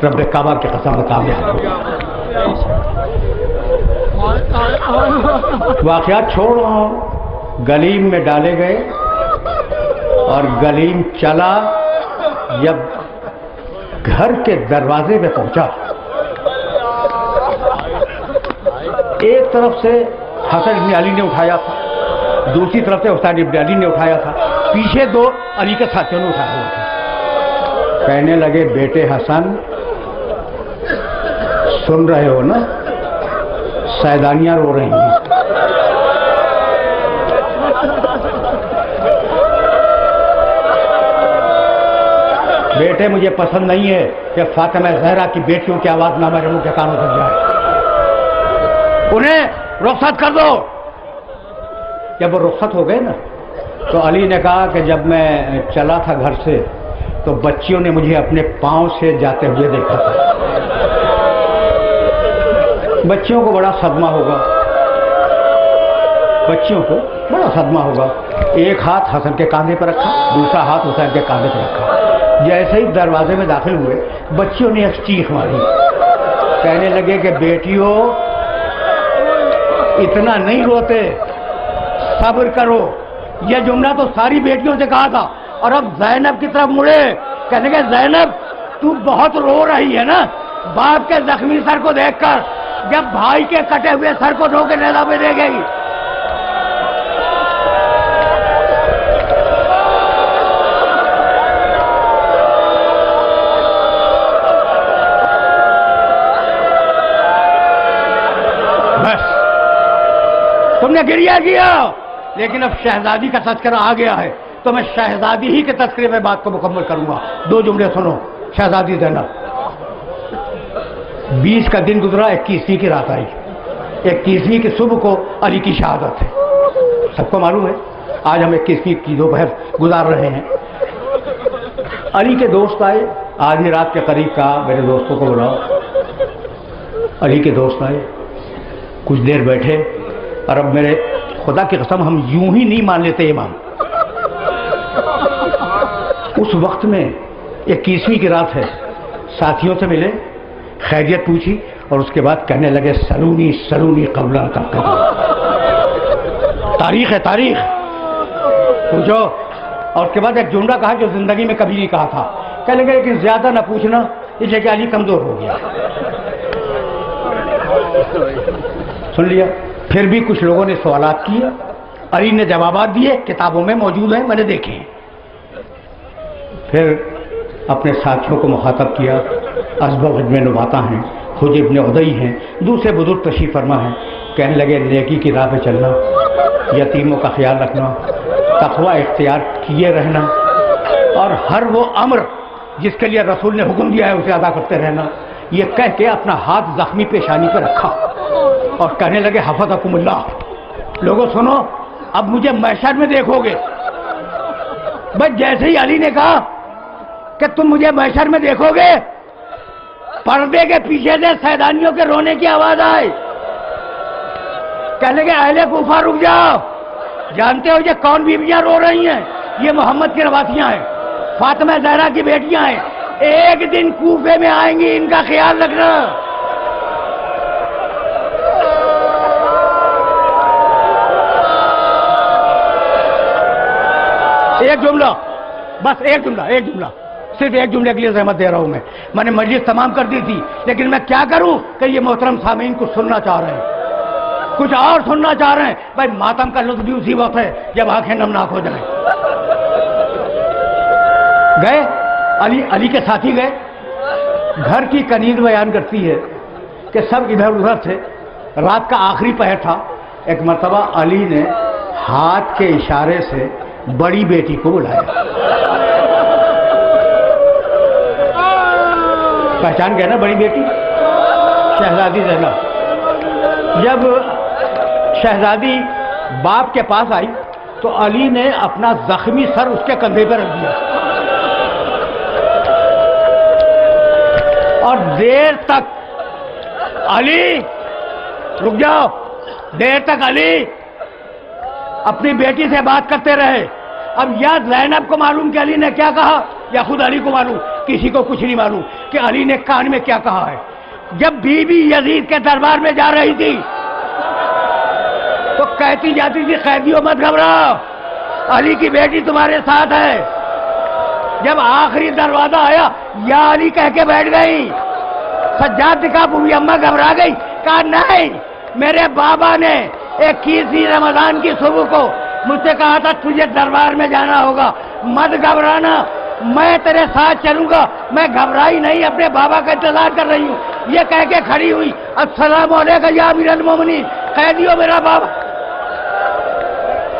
رب کعبہ کی قسم کامیاب ہو. واقعات چھوڑ رہا ہوں. گلیم میں ڈالے گئے اور گلیم چلا، جب گھر کے دروازے پہ پہنچا ایک طرف سے حسن ابن علی نے اٹھایا تھا، دوسری طرف سے حسین ابن علی نے اٹھایا تھا، پیچھے دو علی کے ساتھیوں نے اٹھایا ہوا تھا. کہنے لگے بیٹے حسن سن رہے ہو نا، سیدانیاں رو رہی ہیں. بیٹے مجھے پسند نہیں ہے کہ فاطمہ زہرا کی بیٹیوں کی آواز نہ میرے منہ کے کانوں تک جائے، انہیں رخصت کر دو. جب وہ رخصت ہو گئے نا تو علی نے کہا کہ جب میں چلا تھا گھر سے تو بچیوں نے مجھے اپنے پاؤں سے جاتے ہوئے دیکھا تھا. بچیوں کو بڑا صدمہ ہوگا، بچیوں کو بڑا صدمہ ہوگا. ایک ہاتھ حسن کے کاندھے پر رکھا، دوسرا ہاتھ حسین کے کاندھے پر رکھا. جیسے ہی دروازے میں داخل ہوئے بچیوں نے ایک چیخ ماری، کہنے لگے کہ بیٹیوں اتنا نہیں روتے، صبر کرو. یہ جملہ تو ساری بیٹیوں سے کہا تھا. اور اب زینب کی طرف مڑے، کہنے کہ زینب تو بہت رو رہی ہے نا باپ کے زخمی سر کو دیکھ کر، جب بھائی کے کٹے ہوئے سر کو دھو کے نیزہ پہ دے گئی. بس تم نے گریہ کیا، لیکن اب شہزادی کا تذکرہ آ گیا ہے تو میں شہزادی ہی کے تذکرے میں بات کو مکمل کروں گا. دو جملے سنو. شہزادی زینب، 20 کا دن گزرا، 21ویں کی رات آئی. 21ویں کی صبح کو علی کی شہادت ہے. سب کو معلوم ہے آج ہم 21ویں کی دوپہر گزار رہے ہیں. علی کے دوست آئے، آدھی رات کے قریب کہا میرے دوستوں کو بلاؤ. علی کے دوست آئے کچھ دیر بیٹھے اور اب میرے خدا کی قسم ہم یوں ہی نہیں مان لیتے امام. اس وقت میں 21ویں کی رات ہے، ساتھیوں سے ملے، خیریت پوچھی اور اس کے بعد کہنے لگے سلونی سلونی قبل ان ترکبوا. تاریخ ہے، تاریخ پوچھو. اور اس کے بعد ایک جملہ کہا جو زندگی میں کبھی نہیں کہا تھا. کہنے لگے لیکن زیادہ نہ پوچھنا اس لیے کہ علی کمزور ہو گیا. سن لیا. پھر بھی کچھ لوگوں نے سوالات کیے، علی نے جوابات دیے، کتابوں میں موجود ہیں، میں نے دیکھے ہیں. پھر اپنے ساتھیوں کو مخاطب کیا. ازبغ ابن نباتہ ہیں، حجر ابن عدی ہیں، دوسرے بزرگ تشریف فرما ہیں. کہنے لگے نیکی کی راہ پہ چلنا، یتیموں کا خیال رکھنا، تقوی اختیار کیے رہنا، اور ہر وہ امر جس کے لیے رسول نے حکم دیا ہے اسے ادا کرتے رہنا. یہ کہہ کے اپنا ہاتھ زخمی پیشانی پہ رکھا اور کہنے لگے حفظکم اللہ. لوگوں سنو، اب مجھے محشر میں دیکھو گے. بس جیسے ہی علی نے کہا کہ تم مجھے محشر میں دیکھو گے، پردے کے پیچھے سے سیدانیوں کے رونے کی آواز آئی. کہنے لگے اہل کوفہ رک جاؤ، جانتے ہو یہ کون بیویاں رو رہی ہیں؟ یہ محمد کی نواسیاں ہیں، فاطمہ زہرا کی بیٹیاں ہیں. ایک دن کوفے میں آئیں گی، ان کا خیال رکھنا. ایک جملہ، بس ایک جملہ، صرف ایک جملے کے لیے زحمت دے رہا ہوں. میں نے مجلس تمام کر دی تھی، لیکن میں کیا کروں کہ یہ محترم سامعین کچھ سننا چاہ رہے ہیں، کچھ اور سننا چاہ رہے ہیں. بھائی ماتم کا لطف بھی اسی وقت ہے جب آنکھیں نمناک ہو جائیں. گئے علی کے ساتھی گئے. گھر کی کنیز بیان کرتی ہے کہ سب ادھر ادھر تھے. رات کا آخری پہر تھا. ایک مرتبہ علی نے ہاتھ کے اشارے سے بڑی بیٹی کو بلایا. پہچان گئے نا بڑی بیٹی؟ شہزادی زینب. جب شہزادی باپ کے پاس آئی تو علی نے اپنا زخمی سر اس کے کندھے پہ رکھ دیا اور دیر تک علی رک جاؤ، دیر تک علی اپنی بیٹی سے بات کرتے رہے. اب یا زینب کو معلوم کہ علی نے کیا کہا، یا خود علی کو معلوم، کسی کو کچھ نہیں معلوم کہ علی نے کان میں کیا کہا ہے. جب بی بی یزید کے دربار میں جا رہی تھی تو کہتی جاتی تھی قیدیوں مت گھبراؤ، علی کی بیٹی تمہارے ساتھ ہے. جب آخری دروازہ آیا یا علی کہہ کے بیٹھ گئی. سجاد دکھا بوبی اماں گھبرا گئی. کہا نہیں، میرے بابا نے 21 رمضان کی صبح کو مجھ سے کہا تھا تجھے دربار میں جانا ہوگا، مت گھبرانا، میں تیرے ساتھ چلوں گا. میں گھبرائی نہیں، اپنے بابا کا انتظار کر رہی ہوں. یہ کہہ کے کھڑی ہوئی، السلام علیکم یا امیر المومنین. قیدیوں میرا بابا